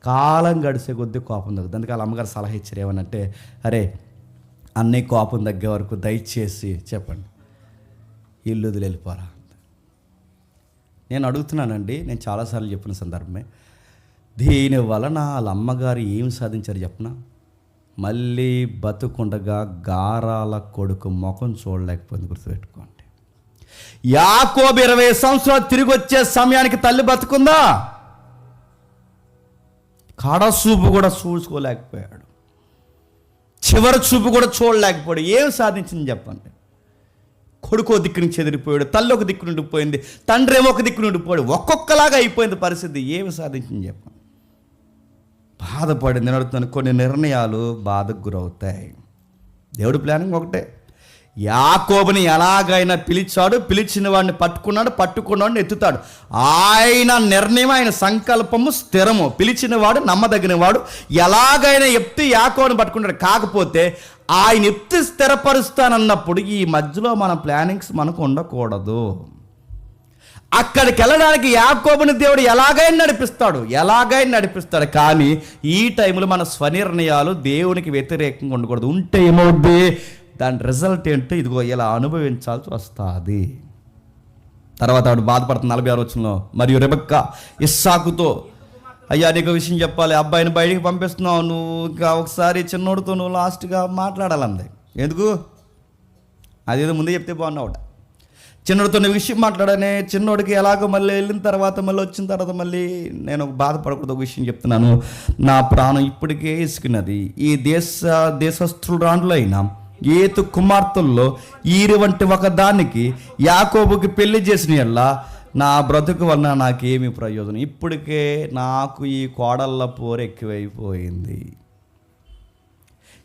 కాలం గడిచే కొద్దీ కోపం తగ్గుతుంది. అందుకే వాళ్ళ అమ్మగారు సలహా ఇచ్చారు ఏమనంటే, అరే అన్నీ కోపం తగ్గే వరకు దయచేసి చెప్పండి ఇల్లు వదిలి వెళ్ళిపోరా. నేను అడుగుతున్నానండి, నేను చాలాసార్లు చెప్పిన సందర్భమే, దీని వలన వాళ్ళ అమ్మగారు ఏం సాధించారు చెప్పనా, మళ్ళీ బతుకుండగా గారాల కొడుకు ముఖం చూడలేకపోయింది. గుర్తుపెట్టుకోండి, యాకోబు 20 సంవత్సరాలు తిరిగి వచ్చే సమయానికి తల్లి బతుకుందా, కడసూపు కూడా చూసుకోలేకపోయాడు, చివరి చూపు కూడా చూడలేకపోయాడు. ఏం సాధించింది చెప్పండి, కొడుకు దిక్కు నుంచి చెదిరిపోయాడు, తల్లి ఒక దిక్కు నుండి పోయింది, తండ్రి ఏమో ఒక దిక్కు నుండి పోయాడు, ఒక్కొక్కలాగా అయిపోయింది పరిస్థితి. ఏమి సాధించింది చెప్పండి, బాధపడింది. నేను అడుగుతాను, కొన్ని నిర్ణయాలు బాధకు గురవుతాయి. దేవుడి ప్లానింగ్ ఒకటే, యాకోబుని ఎలాగైనా పిలిచాడు, పిలిచిన వాడిని పట్టుకున్నాడు, పట్టుకున్నవాడిని ఎత్తుతాడు. ఆయన నిర్ణయం, ఆయన సంకల్పము స్థిరము. పిలిచిన వాడు నమ్మదగిన వాడు, ఎలాగైనా ఎత్తి యాకోబుని పట్టుకున్నాడు. కాకపోతే ఆయన ఎత్తి స్థిరపరుస్తానన్నప్పుడు ఈ మధ్యలో మన ప్లానింగ్స్ మనకు ఉండకూడదు. అక్కడికి వెళ్ళడానికి యాకోబుని దేవుడు ఎలాగైనా నడిపిస్తాడు. కానీ ఈ టైంలో మన స్వనిర్ణయాలు దేవునికి వ్యతిరేకంగా ఉండకూడదు. ఉంటే ఏమవుద్ది, దాని రిజల్ట్ ఏంటో ఇదిగో ఇలా అనుభవించాల్సి వస్తుంది. తర్వాత ఆవిడ బాధపడుతుంది 46వ వచనంలో. మరియు రెబెక్కా ఇస్సాకుతో, అయ్యా నీకు విషయం చెప్పాలి, అబ్బాయిని బయటికి పంపిస్తున్నావు, నువ్వు ఇంకా ఒకసారి చిన్నోడితో నువ్వు లాస్ట్గా మాట్లాడాలంది. ఎందుకు, అదేదో ముందే చెప్తే బాగున్నావుట. చిన్నోడితో నువ్వు విషయం మాట్లాడనే, చిన్నోడికి ఎలాగో మళ్ళీ వెళ్ళిన తర్వాత మళ్ళీ వచ్చిన తర్వాత మళ్ళీ నేను బాధపడకూడదు. ఒక విషయం చెప్తున్నాను, నా ప్రాణం ఇప్పటికే ఇసుకున్నది. ఈ దేశస్థురాండ్లో అయినా ఏతు కుమార్తెల్లో ఈరి వంటి ఒక దానికి యాకోబుకి పెళ్లి చేసిన యెల్లా నా బ్రతుకు వలన నాకేమి ప్రయోజనం, ఇప్పటికే నాకు ఈ కోడళ్ళ పోరు ఎక్కువైపోయింది,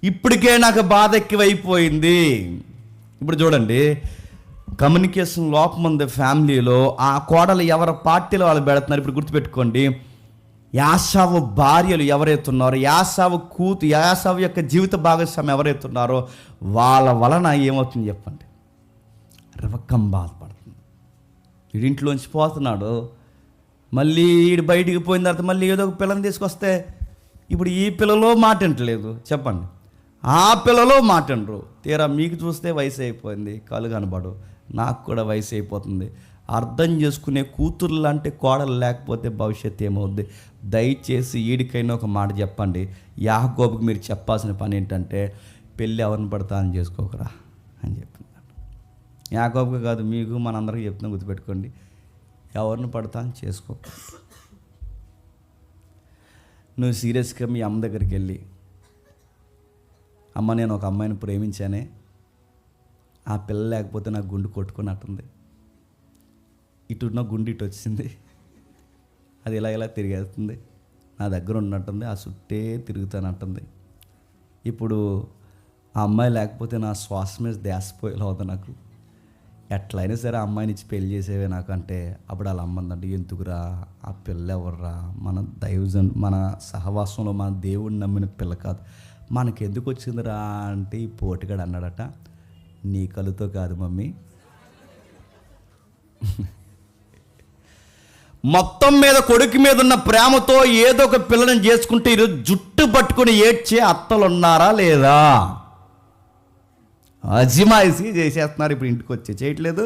ఇప్పటికే నాకు బాధ ఎక్కువైపోయింది. ఇప్పుడు చూడండి, కమ్యూనికేషన్ లోపం ఉంది ఫ్యామిలీలో. ఆ కోడలు ఎవరి పార్టీలో వాళ్ళు పెడుతున్నారు. ఇప్పుడు గుర్తుపెట్టుకోండి, యాసావు భార్యలు ఎవరైతే ఉన్నారో, యాసావు యొక్క జీవిత భాగస్వామి ఎవరైతే ఉన్నారో వాళ్ళ వలన ఏమవుతుంది చెప్పండి, రెబెక్కా బాధపడుతుంది. వీడింట్లోంచి పోతున్నాడు, మళ్ళీ వీడు బయటికి పోయిన తర్వాత మళ్ళీ ఏదో ఒక పిల్లని తీసుకొస్తే ఇప్పుడు ఈ పిల్లలో మాట వింటలేదు చెప్పండి, ఆ పిల్లలో మాట వినరు. తీరా మీకు చూస్తే వయసు అయిపోయింది, కళ్ళు కనబడు, నాకు కూడా వయసు అయిపోతుంది. అర్థం చేసుకునే కూతురు లాంటి కోడలు లేకపోతే భవిష్యత్తు ఏమవుద్ది. దయచేసి ఈడికైనా ఒక మాట చెప్పండి. యాకోబుకి మీరు చెప్పాల్సిన పని ఏంటంటే, పెళ్ళి ఎవరిని పడతా అని చేసుకోకరా అని చెప్తున్నాను. యాకోబుకి కాదు, మీకు మనందరికీ చెప్తున్నా, గుర్తుపెట్టుకోండి, ఎవరిని పడతా అని చేసుకోక. నువ్వు సీరియస్గా మీ అమ్మ దగ్గరికి వెళ్ళి, అమ్మ నేను ఒక అమ్మాయిని ప్రేమించానే, ఆ పిల్ల లేకపోతే నాకు గుండు కొట్టుకున్నట్టుంది, ఇటున్న గుండు ఇటు వచ్చింది, అది ఇలా తిరిగేస్తుంది, నా దగ్గర ఉన్నట్టుంది, ఆ చుట్టే తిరుగుతానంటుంది, ఇప్పుడు ఆ అమ్మాయి లేకపోతే నా శ్వాస మీద ధ్యాసపోయేలా అవుతుంది నాకు, ఎట్లయినా సరే ఆ అమ్మాయిని ఇచ్చి పెళ్లి చేసేవే నాకు అంటే, అప్పుడు వాళ్ళ అమ్మందంటే, ఎందుకురా ఆ పిల్ల ఎవర్రా, మన సహవాసంలో మన దేవుడిని నమ్మిన పిల్ల కాదు, మనకెందుకు వచ్చిందిరా అంటే ఈ పోటుగాడు అన్నాడట, నీ కలుతో కాదు మమ్మీ, మొత్తం మీద కొడుకు మీద ఉన్న ప్రేమతో ఏదో ఒక పిల్లని చేసుకుంటే ఈరోజు జుట్టు పట్టుకుని ఏడ్చే అత్తలు ఉన్నారా లేదా? అజిమాయిసి చేసేస్తున్నారు. ఇప్పుడు ఇంటికి వచ్చి చేయట్లేదు.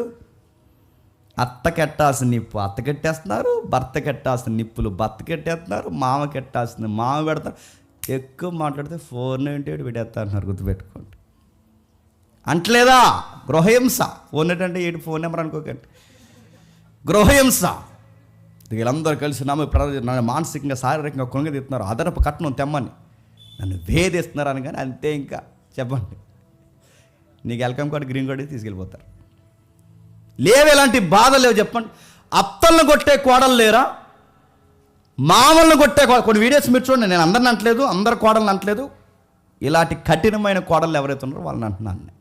అత్త కెట్టాల్సిన నిప్పు అత్త కెట్టేస్తున్నారు, భర్త కెట్టాల్సిన నిప్పులు భర్త కెట్టేస్తున్నారు, మామ కెట్టాల్సిన మామ పెడతారు. ఎక్కువ మాట్లాడితే 498 పెట్టేస్తా అంటున్నారు, గుర్తుపెట్టుకోండి. అంటలేదా? గృహహింస. 498 ఫోన్ నెంబర్ అనుకోకండి, గృహహింస. వీళ్ళందరూ కలిసి నన్ను మానసికంగా శారీరకంగా కొనగదీస్తున్నారు, అదనపు కట్నం తెమ్మని నన్ను వేధిస్తున్నారు అని. కానీ అంతే, ఇంకా చెప్పండి, నీకు వెల్కమ్ కార్డు గ్రీన్ కార్డు తీసుకెళ్ళిపోతారు. లేవు ఎలాంటి బాధలు లేవు చెప్పండి. అత్తలను కొట్టే కోడలు లేరా? మామూలను కొట్టే కొన్ని వీడియోస్ మీరు చూడండి. నేను అందరిని అంటలేదు, అందరు కోడలను అంటలేదు. ఇలాంటి కఠినమైన కోడలు ఎవరైతే ఉన్నారో వాళ్ళని అంటున్నాను.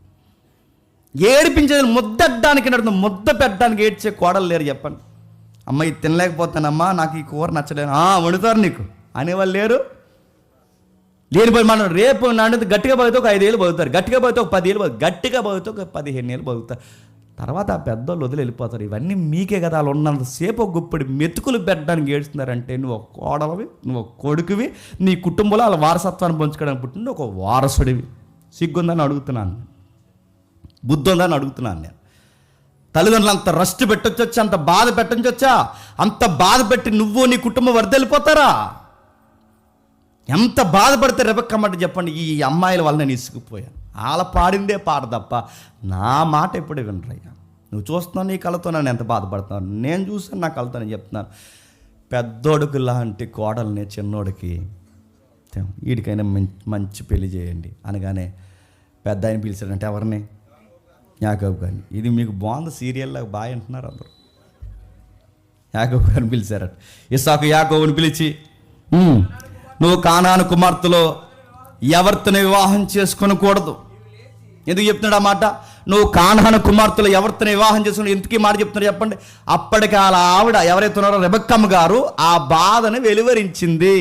ఏడిపించేది ముద్దడ్డానికి నడుతుంది, ముద్ద పెట్టడానికి ఏడ్చే కోడలు లేరు చెప్పండి. అమ్మ ఇది తినలేకపోతానమ్మా, నాకు ఈ కూర నచ్చలేదు, వండుతారు నీకు అనేవాళ్ళు లేరు. లేనిపోయి మనం రేపు నాడు గట్టిగా బతికితే ఒక 5 ఏళ్ళు బతుకుతారు, గట్టిగా బతికితే ఒక 10 ఏళ్ళు బతుకుతారు, గట్టిగా బతికితే ఒక 15 ఏళ్ళు బతుకుతారు. తర్వాత ఆ పెద్దోళ్ళు వదిలి వెళ్ళిపోతారు. ఇవన్నీ మీకే కదా, వాళ్ళు ఉన్నంతసేపు ఒక గుప్పడి మెతుకులు పెట్టడానికి ఏడుస్తున్నారంటే నువ్వు ఒక కోడలవి, నువ్వు ఒక కొడుకువి, నీ కుటుంబంలో వాళ్ళ వారసత్వాన్ని పంచుకోవడానికి పుట్టిన ఒక వారసుడివి. సిగ్గుందని అడుగుతున్నాను, బుద్ధి ఉందని అడుగుతున్నాను నేను. తల్లిదండ్రులు అంత రస్ట్ పెట్టొచ్చా, అంత బాధ పెట్టొచ్చా? అంత బాధ పెట్టి నువ్వు నీ కుటుంబం వరదెళ్ళిపోతారా? ఎంత బాధపడితే రెబెక్కమ్మంటే చెప్పండి. ఈ అమ్మాయిల వల్ల నేను ఇసుకుపోయాను. వాళ్ళ పాడిందే పాట తప్ప నా మాట ఎప్పుడే వినరయ్యా. నువ్వు చూస్తున్నావు నీ కళతో, నన్ను ఎంత బాధపడుతున్నాను నేను చూసాను నా కళతో. నేను చెప్తున్నాను, పెద్దోడుకు లాంటి కోడల్ని చిన్నోడికి వీడికైనా మంచి పెళ్లి చేయండి అనగానే పెద్ద ఆయన పిలిచాడంటే ఎవరిని? యాకోబు గారిని. ఇది మీకు బాగుంది, సీరియల్లా బాగా అంటున్నారు అందరూ. యాకోబు గారిని పిలిచారట. ఇస్సాకు యాకోబుని పిలిచి, నువ్వు కానాను కుమార్తెలో ఎవరితోనే వివాహం చేసుకొనకూడదు. ఎందుకు చెప్తున్నాడు ఆ మాట? నువ్వు కానాను కుమార్తెలో ఎవరితోనే వివాహం చేసుకుని ఎందుకు ఈ మాట చెప్తున్నాడు చెప్పండి? అప్పటికి అలా ఆవిడ ఎవరైతే ఉన్నారో రెబెక్కమ్మ గారు ఆ బాధను వెలువరించింది.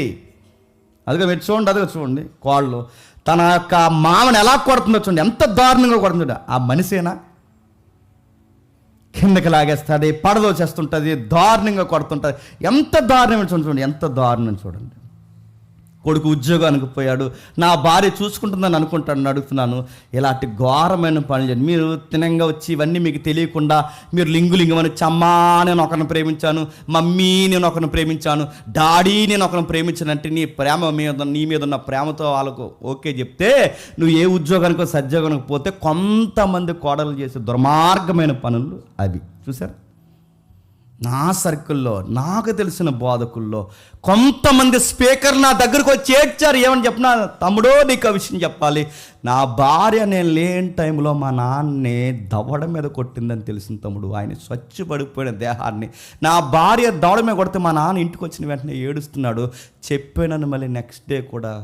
అదిగా మీరు చూడండి, అదిగా చూడండి, కోళ్ళు తన యొక్క మామని ఎలా కొడుతుందో చూడండి, ఎంత దారుణంగా కొడుతుందో. ఆ మనిషేనా? కిందకి లాగేస్తుంది, పడదో చేస్తుంటుంది, దారుణంగా కొడుతుంటుంది. ఎంత దారుణం చూడండి, ఎంత దారుణం చూడండి. కొడుకు ఉద్యోగానికి పోయాడు, నా భార్య చూసుకుంటుందని అనుకుంటాను. అడుగుతున్నాను, ఇలాంటి ఘోరమైన పని చేయండి. మీరు తినంగా వచ్చి ఇవన్నీ మీకు తెలియకుండా మీరు లింగులింగమని, చమ్మా నేను ఒకరిని ప్రేమించాను, మమ్మీ నేను ఒకరిని ప్రేమించాను, డాడీ నేను ఒకరిని ప్రేమించాను అంటే నీ ప్రేమ నీ మీద ఉన్న ప్రేమతో వాళ్ళకు ఓకే చెప్తే నువ్వు ఏ ఉద్యోగానికో సద్యోగానికి పోతే కొంతమంది కోడలు చేసే దుర్మార్గమైన పనులు అవి చూసారు. నా సర్కిల్లో నాకు తెలిసిన బోధకుల్లో కొంతమంది స్పీకర్ నా దగ్గరకు వచ్చి ఏడ్చారు. ఏమని చెప్పినా, తమ్ముడో నీకు ఆ విషయం చెప్పాలి, నా భార్య నేను లేని టైంలో మా నాన్నే దవడ మీద కొట్టిందని తెలిసిన తమ్ముడు. ఆయన స్వచ్ఛపడిపోయిన దేహాన్ని నా భార్య దవడ మీద కొడితే మా నాన్న ఇంటికి వచ్చిన వెంటనే ఏడుస్తున్నాడు. చెప్పానని మళ్ళీ నెక్స్ట్ డే కూడా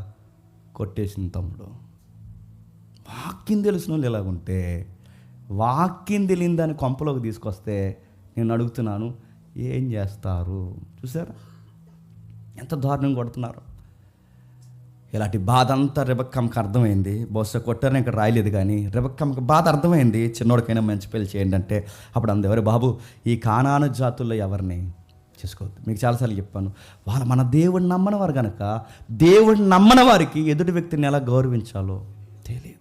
కొట్టేసిన తమ్ముడు. వాక్యం తెలిసిన వాళ్ళు ఇలాగుంటే, వాక్యం తెలియని కొంపలోకి తీసుకొస్తే నేను అడుగుతున్నాను, ఏం చేస్తారు? చూసారా ఎంత దారుణంగా కొడుతున్నారు. ఇలాంటి బాధ అంతా రెబెక్కమ్మకి అర్థమైంది. బహుశా కొట్టారని ఇక్కడ రాయలేదు, కానీ రెబెక్కమ్మకి బాధ అర్థమైంది. చిన్నోడికైనా మంచి పెళ్లి చేయండి అంటే అప్పుడు అందరు బాబు ఈ కానాను జాతుల్లో ఎవరిని చేసుకోవద్దు. మీకు చాలాసార్లు చెప్పాను, వాళ్ళు మన దేవుడిని నమ్మని వారు కనుక దేవుడిని నమ్మని వారికి ఎదుటి వ్యక్తిని ఎలా గౌరవించాలో తెలియదు.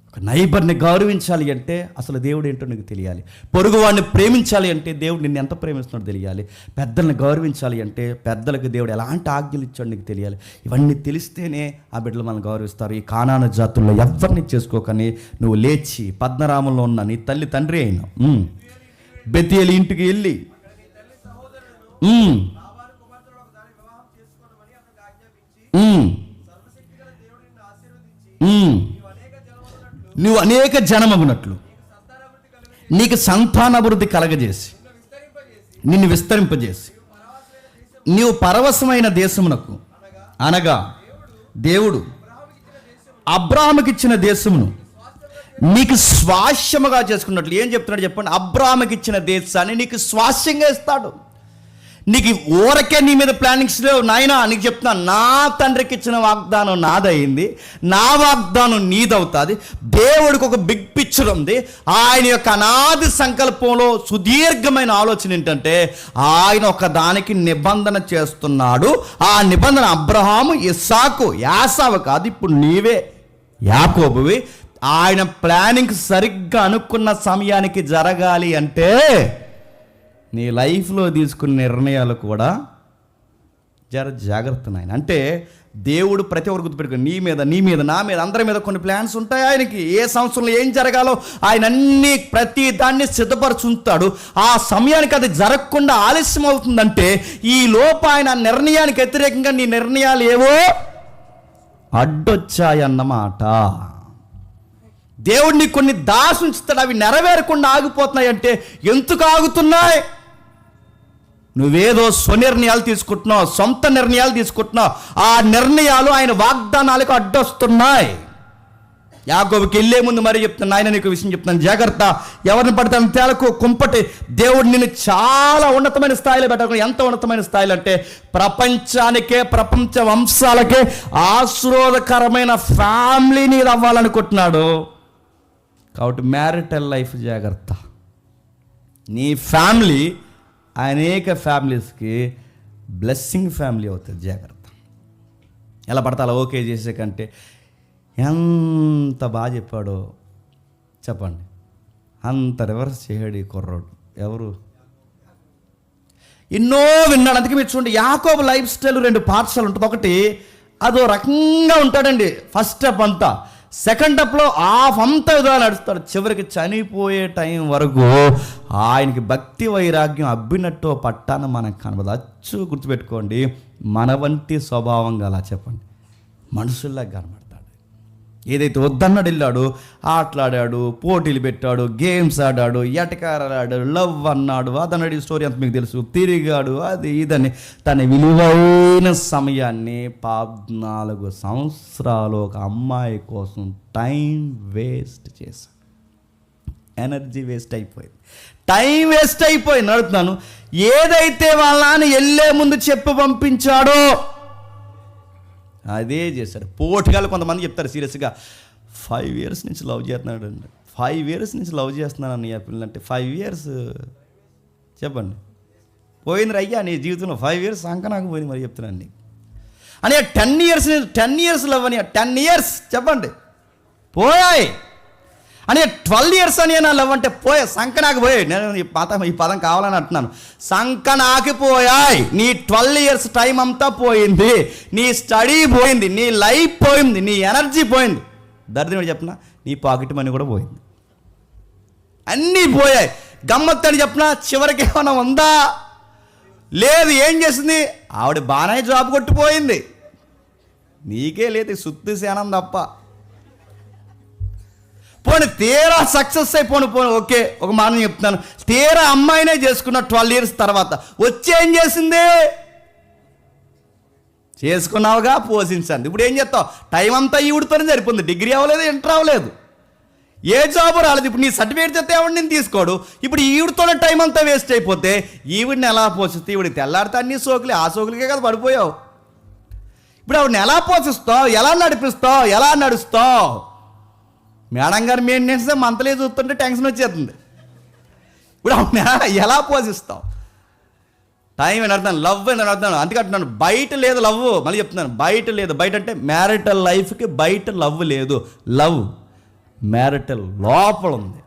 ఒక నైబర్ని గౌరవించాలి అంటే అసలు దేవుడు ఏంటో నీకు తెలియాలి. పొరుగువాడిని ప్రేమించాలి అంటే దేవుడు నిన్ను ఎంత ప్రేమిస్తున్నాడో తెలియాలి. పెద్దల్ని గౌరవించాలి అంటే పెద్దలకు దేవుడు ఎలాంటి ఆజ్ఞలు ఇచ్చాడో నీకు తెలియాలి. ఇవన్నీ తెలిస్తేనే ఆ బిడ్డలు మనం గౌరవిస్తారు. ఈ కానాను జాతుల్లో ఎవరిని చేసుకోకని నువ్వు లేచి పద్మరామంలో ఉన్న నీ తల్లి తండ్రి అయిన బెతేలు ఇంటికి వెళ్ళి నువ్వు అనేక జనమగునట్లు నీకు సంతానాభివృద్ధి కలగజేసి నిన్ను విస్తరింపజేసి నీవు పరవశమైన దేశమునకు అనగా దేవుడు అబ్రాహాముకి ఇచ్చిన దేశమును నీకు స్వాస్యముగా చేసుకున్నట్లు ఏం చెప్తున్నాడు చెప్పండి? అబ్రాహాముకి ఇచ్చిన దేశాన్ని నీకు స్వాస్యంగా ఇస్తాడు. నీకు ఊరకే నీ మీద ప్లానింగ్స్ లేవు నాయనా. నీకు చెప్తున్నా, నా తండ్రికి ఇచ్చిన వాగ్దానం నాదయింది, నా వాగ్దానం నీదవుతుంది. దేవుడికి ఒక బిగ్ పిక్చర్ ఉంది. ఆయన యొక్క అనాది సంకల్పంలో సుదీర్ఘమైన ఆలోచన ఏంటంటే ఆయన ఒక దానికి నిబంధన చేస్తున్నాడు. ఆ నిబంధన అబ్రహాము, ఇస్సాకు, యాసావు కాదు, ఇప్పుడు నీవే యాకోబువి. ఆయన ప్లానింగ్ సరిగ్గా అనుకున్న సమయానికి జరగాలి అంటే నీ లైఫ్లో తీసుకున్న నిర్ణయాలు కూడా జాగ్రత్త నాయన. అంటే దేవుడు ప్రతి ఒక్కరు గుర్తుపెట్టుకుని నీ మీద నా మీద అందరి మీద కొన్ని ప్లాన్స్ ఉంటాయి. ఆయనకి ఏ సంవత్సరంలో ఏం జరగాలో ఆయన అన్ని ప్రతి దాన్ని సిద్ధపరచుంటాడు. ఆ సమయానికి అది జరగకుండా ఆలస్యం అవుతుందంటే ఈ లోపు ఆయన నిర్ణయానికి వ్యతిరేకంగా నీ నిర్ణయాలు ఏవో అడ్డొచ్చాయన్నమాట. దేవుడిని కొన్ని దాసి ఉంచుతాడు, అవి నెరవేరకుండా ఆగిపోతున్నాయి. అంటే ఎందుకు ఆగుతున్నాయి? నువ్వేదో స్వనిర్ణయాలు తీసుకుంటున్నావు, సొంత నిర్ణయాలు తీసుకుంటున్నావు. ఆ నిర్ణయాలు ఆయన వాగ్దానాలకు అడ్డొస్తున్నాయి. యాకోబుకి వెళ్ళే ముందు మరి చెప్తున్నాను, ఆయన నీకు విషయం చెప్తున్నాను, జాగ్రత్త. ఎవరిని పడితే తేలకు కుంపటి. దేవుడు నిన్ను చాలా ఉన్నతమైన స్థాయిలో పెట్టాలి. ఎంత ఉన్నతమైన స్థాయిలో అంటే ప్రపంచానికే, ప్రపంచ వంశాలకే ఆశీర్వాదకరమైన ఫ్యామిలీని అవ్వాలనుకుంటున్నాడు. కాబట్టి మ్యారిటల్ లైఫ్ జాగ్రత్త. నీ ఫ్యామిలీ అనేక ఫ్యామిలీస్కి బ్లెస్సింగ్ ఫ్యామిలీ అవుతుంది. జాగ్రత్త. ఎలా పడతా అలా ఓకే చేసే కంటే ఎంత బాగా చెప్పాడో చెప్పండి, అంత రివర్స్ చేయడు ఈ కుర్రోడు. ఎవరు? ఎన్నో విన్నాడు. అందుకే మీరు చూడండి, యాకోబు లైఫ్ స్టైల్ 2 పార్ట్స్ ఉంటుంది. ఒకటి అదో రకంగా ఉంటాడండి ఫస్ట్ స్టెప్ అంతా. సెకండ్ అప్లో హాఫ్ అంతా విధాలు నడుస్తాడు. చివరికి చనిపోయే టైం వరకు ఆయనకి భక్తి వైరాగ్యం అబ్బినట్టు పట్టాన మనకు కనబడదు. అచ్చు గుర్తుపెట్టుకోండి, మన వంటి స్వభావం గల చెప్పండి మనుషుల్లా కనబడతాడు. ఏదైతే వద్దన్నాడు వెళ్ళాడు, ఆటలాడాడు, పోటీలు పెట్టాడు, గేమ్స్ ఆడాడు, ఎటకారాడు, లవ్ అన్నాడు, అదన్నాడు. ఈ స్టోరీ అంత మీకు తెలుసు. తిరిగాడు, అది ఇదని తన విలువైన సమయాన్ని 14 సంవత్సరాలు ఒక అమ్మాయి కోసం టైం వేస్ట్ చేశాడు. ఎనర్జీ వేస్ట్ అయిపోయింది, టైం వేస్ట్ అయిపోయింది. అడుగుతున్నాను, ఏదైతే వాళ్ళ నాన్న వెళ్ళే ముందు చెప్పి పంపించాడో అదే చేశాడు. పోటీగాలు కొంతమంది చెప్తారు సీరియస్గా, 5 years నుంచి లవ్ చేస్తున్నాడు అండి. 5 years నుంచి లవ్ చేస్తున్నాను అన్నయ్య పిల్లలంటే 5 years చెప్పండి పోయింది అయ్యా నీ జీవితంలో. 5 years సంక నాకు పోయింది. మరి చెప్తున్నాను నీకు అని 10 years లవ్ అని 10 years చెప్పండి పోయాయి అని 12 years అని నా లవ్ అంటే పోయా సంక నాకు పోయాయి. నేను ఈ పదం కావాలని అంటున్నాను. సంక నాకిపోయాయి. నీ 12 years టైం అంతా పోయింది, నీ స్టడీ పోయింది, నీ లైఫ్ పోయింది, నీ ఎనర్జీ పోయింది. దరిద్రం చెప్పిన నీ పాకెట్ మనీ కూడా పోయింది, అన్నీ పోయాయి. గమ్మత్తు అని చెప్పిన చివరికి ఏమైనా ఉందా? లేదు. ఏం చేసింది? ఆవిడ బాగానే జాబ్ కొట్టిపోయింది, నీకే లేదు సుత్తి సేనం తప్ప. పోనీ తీరా సక్సెస్ అయిపోను ఓకే, ఒక మాట చెప్తున్నాను, తీరా అమ్మాయినే చేసుకున్న 12 years తర్వాత వచ్చి ఏం చేసింది? చేసుకున్నావుగా పోషించండి. ఇప్పుడు ఏం చేస్తావు? టైం అంతా ఈవిడితోనే సరిపోతుంది. డిగ్రీ అవ్వలేదు, ఇంటర్ అవ్వలేదు, ఏ జాబు రాలేదు. ఇప్పుడు నీ సర్టిఫికేట్ చేస్తే ఎవడు నేను తీసుకోడు. ఇప్పుడు ఈవిడితోనే టైం అంతా వేస్ట్ అయిపోతే ఈవిడిని ఎలా పోషిస్తే? ఈవిడికి తెల్లారితే అన్ని సోకులే, ఆ సోకులకే కదా పడిపోయావు. ఇప్పుడు ఆవిడని ఎలా పోషిస్తావు? ఎలా నడిపిస్తావు? ఎలా నడుస్తావు? మేడం గారు మెయింటెనెన్స్ మంత్లీ చూస్తుంటే టెన్షన్ వచ్చేస్తుంది. ఇప్పుడు ఎలా పోషిస్తావు? టైం అని అర్థం, లవ్ అని అర్థం. అందుకే అంటున్నాను, బయట లేదు లవ్. మళ్ళీ చెప్తున్నాను, బయట లేదు. బయట అంటే మ్యారిటల్ లైఫ్కి బయట లవ్ లేదు. లవ్ మ్యారిటల్ లోపల ఉంది.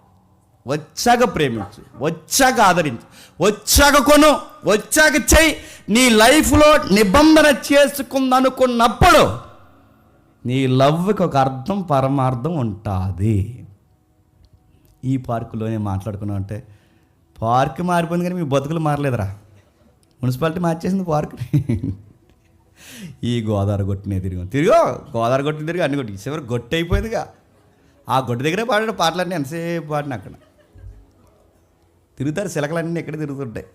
వచ్చాక ప్రేమించు, వచ్చాక ఆదరించు, వచ్చాక కొను, వచ్చాక చెయ్యి. నీ లైఫ్లో నిబంధన చేసుకుందనుకున్నప్పుడు నీ లవ్కి ఒక అర్థం, పరమార్థం ఉంటుంది. ఈ పార్కులోనే మాట్లాడుకున్నాం అంటే పార్క్ మారిపోయింది కానీ మీ బతుకులు మారలేదురా. మున్సిపాలిటీ మార్చేసింది పార్క్ని. ఈ గోదావరి గొట్టినే తిరిగో గోదావరి గొట్టిన తిరిగి అన్ని కొట్టి చివరి గొట్టి అయిపోయిందిగా. ఆ గొడ్డు దగ్గరే పాడాడు పాటలన్నీ, ఎంతసేపు పాడిన అక్కడ తిరుగుతారు. చిలకలన్నీ ఎక్కడ తిరుగుతుంటాయి,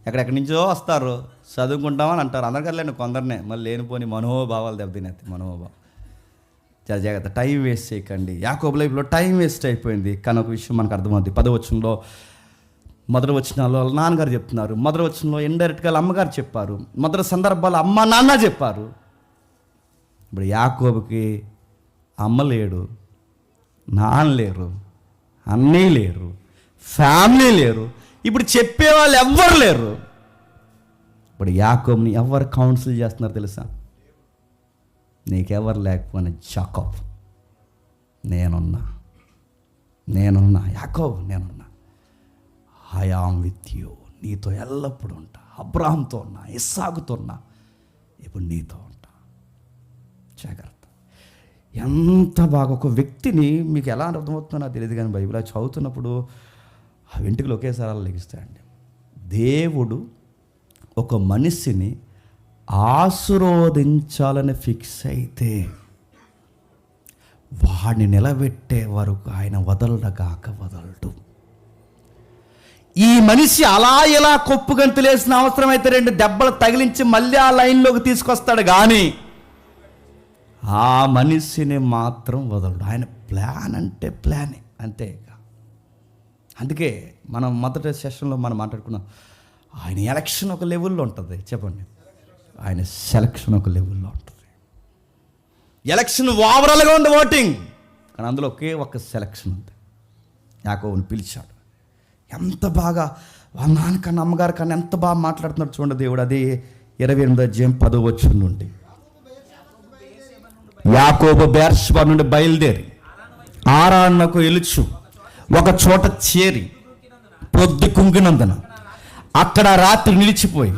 ఎక్కడెక్కడి నుంచో వస్తారు, చదువుకుంటామని అంటారు. అందరికీ కొందరినే మళ్ళీ లేనిపోని మనోభావాలు దెబ్బతినేస్తాయి. మనోభావం చాలా జాగ్రత్త. టైం వేస్ట్ చేయకండి. యాకోబు లైఫ్లో టైం వేస్ట్ అయిపోయింది. కానీ ఒక విషయం మనకు అర్థమవుతుంది. 10వ వచనంలో, మొదటి వచనాల్లో వాళ్ళ నాన్నగారు చెప్తున్నారు, మొదటి వచనంలో ఇండైరెక్ట్గా వాళ్ళ అమ్మగారు చెప్పారు, మొదటి సందర్భాలు అమ్మ నాన్న చెప్పారు. ఇప్పుడు యాకోబుకి అమ్మ లేడు, నాన్న లేరు, అన్నయ్య లేరు, ఫ్యామిలీ లేరు, ఇప్పుడు చెప్పేవాళ్ళు ఎవ్వరు లేరు. ఇప్పుడు యాకోబుని ఎవరు కౌన్సిల్ చేస్తున్నారు తెలుసా? నీకెవరు లేకపోయినా జాకోబ్ నేనున్నా, యాకోబు నేనున్నా, ఐ యామ్ విత్ యూ, నీతో ఎల్లప్పుడూ ఉంటా. అబ్రాహాంతో ఉన్నా, ఇస్సాకుతో ఉన్నా, ఇప్పుడు నీతో ఉంటా. జాగ్రత్త. ఎంత బాగా ఒక వ్యక్తిని మీకు ఎలా అర్థమవుతుందో నాకు తెలియదు, కానీ బైబిల్ చదువుతున్నప్పుడు ఆ వెంట్రుకలు ఒకేసారి అలా లెగిస్తాయండి. దేవుడు ఒక మనిషిని ఆశీర్వదించాలని ఫిక్స్ అయితే వాడిని నిలబెట్టే వరకు ఆయన వదలగాక వదలడు. ఈ మనిషి అలా ఇలా కొప్పు గంతులేసిన అవసరం అయితే 2 దెబ్బలు తగిలించి మళ్ళీ ఆ లైన్లోకి తీసుకొస్తాడు, కానీ ఆ మనిషిని మాత్రం వదలడు. ఆయన ప్లాన్ అంటే ప్లానే, అంతే. అందుకే మనం మొదటి సెషన్లో మనం మాట్లాడుకున్నాం, ఆయన ఎలక్షన్ ఒక లెవెల్లో ఉంటుంది. చెప్పండి, ఆయన సెలక్షన్ ఒక లెవెల్లో ఉంటుంది. ఎలక్షన్ ఓవరాల్గా ఉంది ఓటింగ్, కానీ అందులో ఒకే ఒక సెలక్షన్ ఉంది. యాకోబుని పిలిచాడు. ఎంత బాగా వాళ్ళ నాన్నకన్నా అమ్మగారి కన్నా ఎంత బాగా మాట్లాడుతున్నాడు చూడండి దేవుడు. అది 28వ అధ్యాయం 10వ వచనం నుండి. యాకోబు బెర్షెబా నుండి బయలుదేరి ఆరానునకు వెలుచు ఒక చోట చేరి పొద్దు కుంగినందున అక్కడ రాత్రి నిలిచిపోయి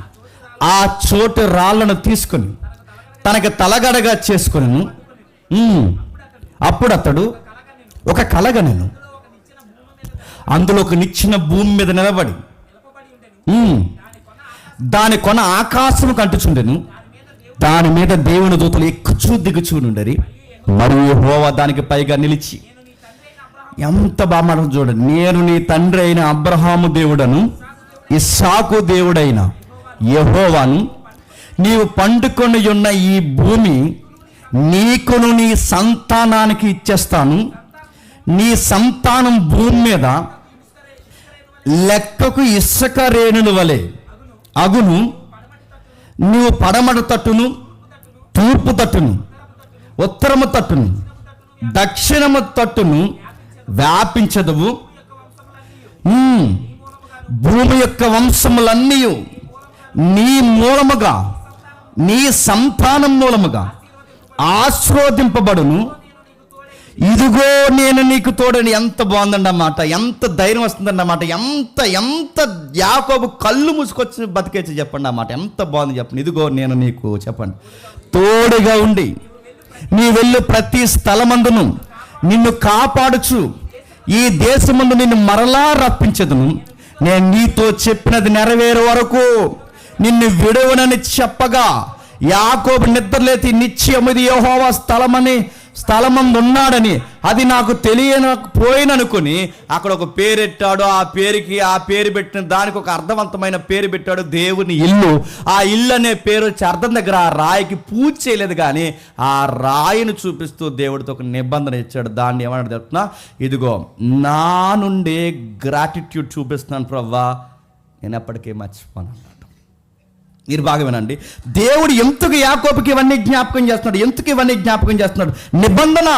ఆ చోటు రాళ్లను తీసుకొని తనకి తలగడగా చేసుకొని అప్పుడు అతడు ఒక కలగనెను. అందులో ఒక నిచ్చిన భూమి మీద నిలబడి దాని కొన ఆకాశము కంటుచుండెను. దాని మీద దేవుని దూతలు ఎక్కుచూ దిగుచూ నుండరి, మరియు యెహోవా దానికి పైగా నిలిచి ఎంత బాగా మాట చూడండి. నేను నీ తండ్రి అయిన అబ్రహాము దేవుడను, ఇస్సాకు దేవుడైన యెహోవాను, నీవు పండుకొని ఉన్న ఈ భూమి నీకును నీ సంతానానికి ఇచ్చేస్తాను. నీ సంతానం భూమి మీద లెక్కకు ఇసుక రేణుల వలె అగును. నీవు పడమటి తట్టును, తూర్పు తట్టును, ఉత్తరము తట్టును, దక్షిణము తట్టును వ్యాపించదువు. భూమి యొక్క వంశములన్నీ నీ మూలముగా, నీ సంతానం మూలముగా ఆశీర్వదింపబడును. ఇదిగో నేను నీకు తోడని. ఎంత బాగుందండి అన్నమాట, ఎంత ధైర్యం వస్తుందండి అన్నమాట, ఎంత యాకోబు కళ్ళు మూసుకొచ్చి బతికేసి చెప్పండి అన్నమాట. ఎంత బాగుంది చెప్పండి. ఇదిగో నేను నీకు చెప్పండి తోడుగా ఉండి నీ వెళ్ళు ప్రతి స్థలమందును నిన్ను కాపాడుచు ఈ దేశమందు నిన్ను మరలా రప్పించదును. నేను నీతో చెప్పినది నెరవేరే వరకు నిన్ను విడవనని చెప్పగా యాకోబు నిద్రలేచి నిశ్చయమిది యెహోవా స్థలమందు ఉన్నాడని అది నాకు తెలియకపోయిననుకొని అక్కడ ఒక పేరెట్టాడు. ఆ పేరు పెట్టిన దానికి ఒక అర్థవంతమైన పేరు పెట్టాడు, దేవుని ఇల్లు. ఆ ఇల్లు అనే పేరు వచ్చే అర్థం దగ్గర ఆ రాయికి పూజ చేయలేదు, కానీ ఆ రాయిని చూపిస్తూ దేవుడితో ఒక నిబంధన ఇచ్చాడు. దాన్ని ఏమన్నా చెప్తున్నా, ఇదిగో నా నుండి గ్రాటిట్యూడ్ చూపిస్తున్నాను ప్రవ్వా, నేను ఎప్పటికీ మర్చిపోను అన్నాడు. మీరు బాగా వినండి. దేవుడు ఎందుకు యాకోబుకి ఇవన్నీ జ్ఞాపకం చేస్తున్నాడు? ఎందుకు ఇవన్నీ జ్ఞాపకం చేస్తున్నాడు? నిబంధన.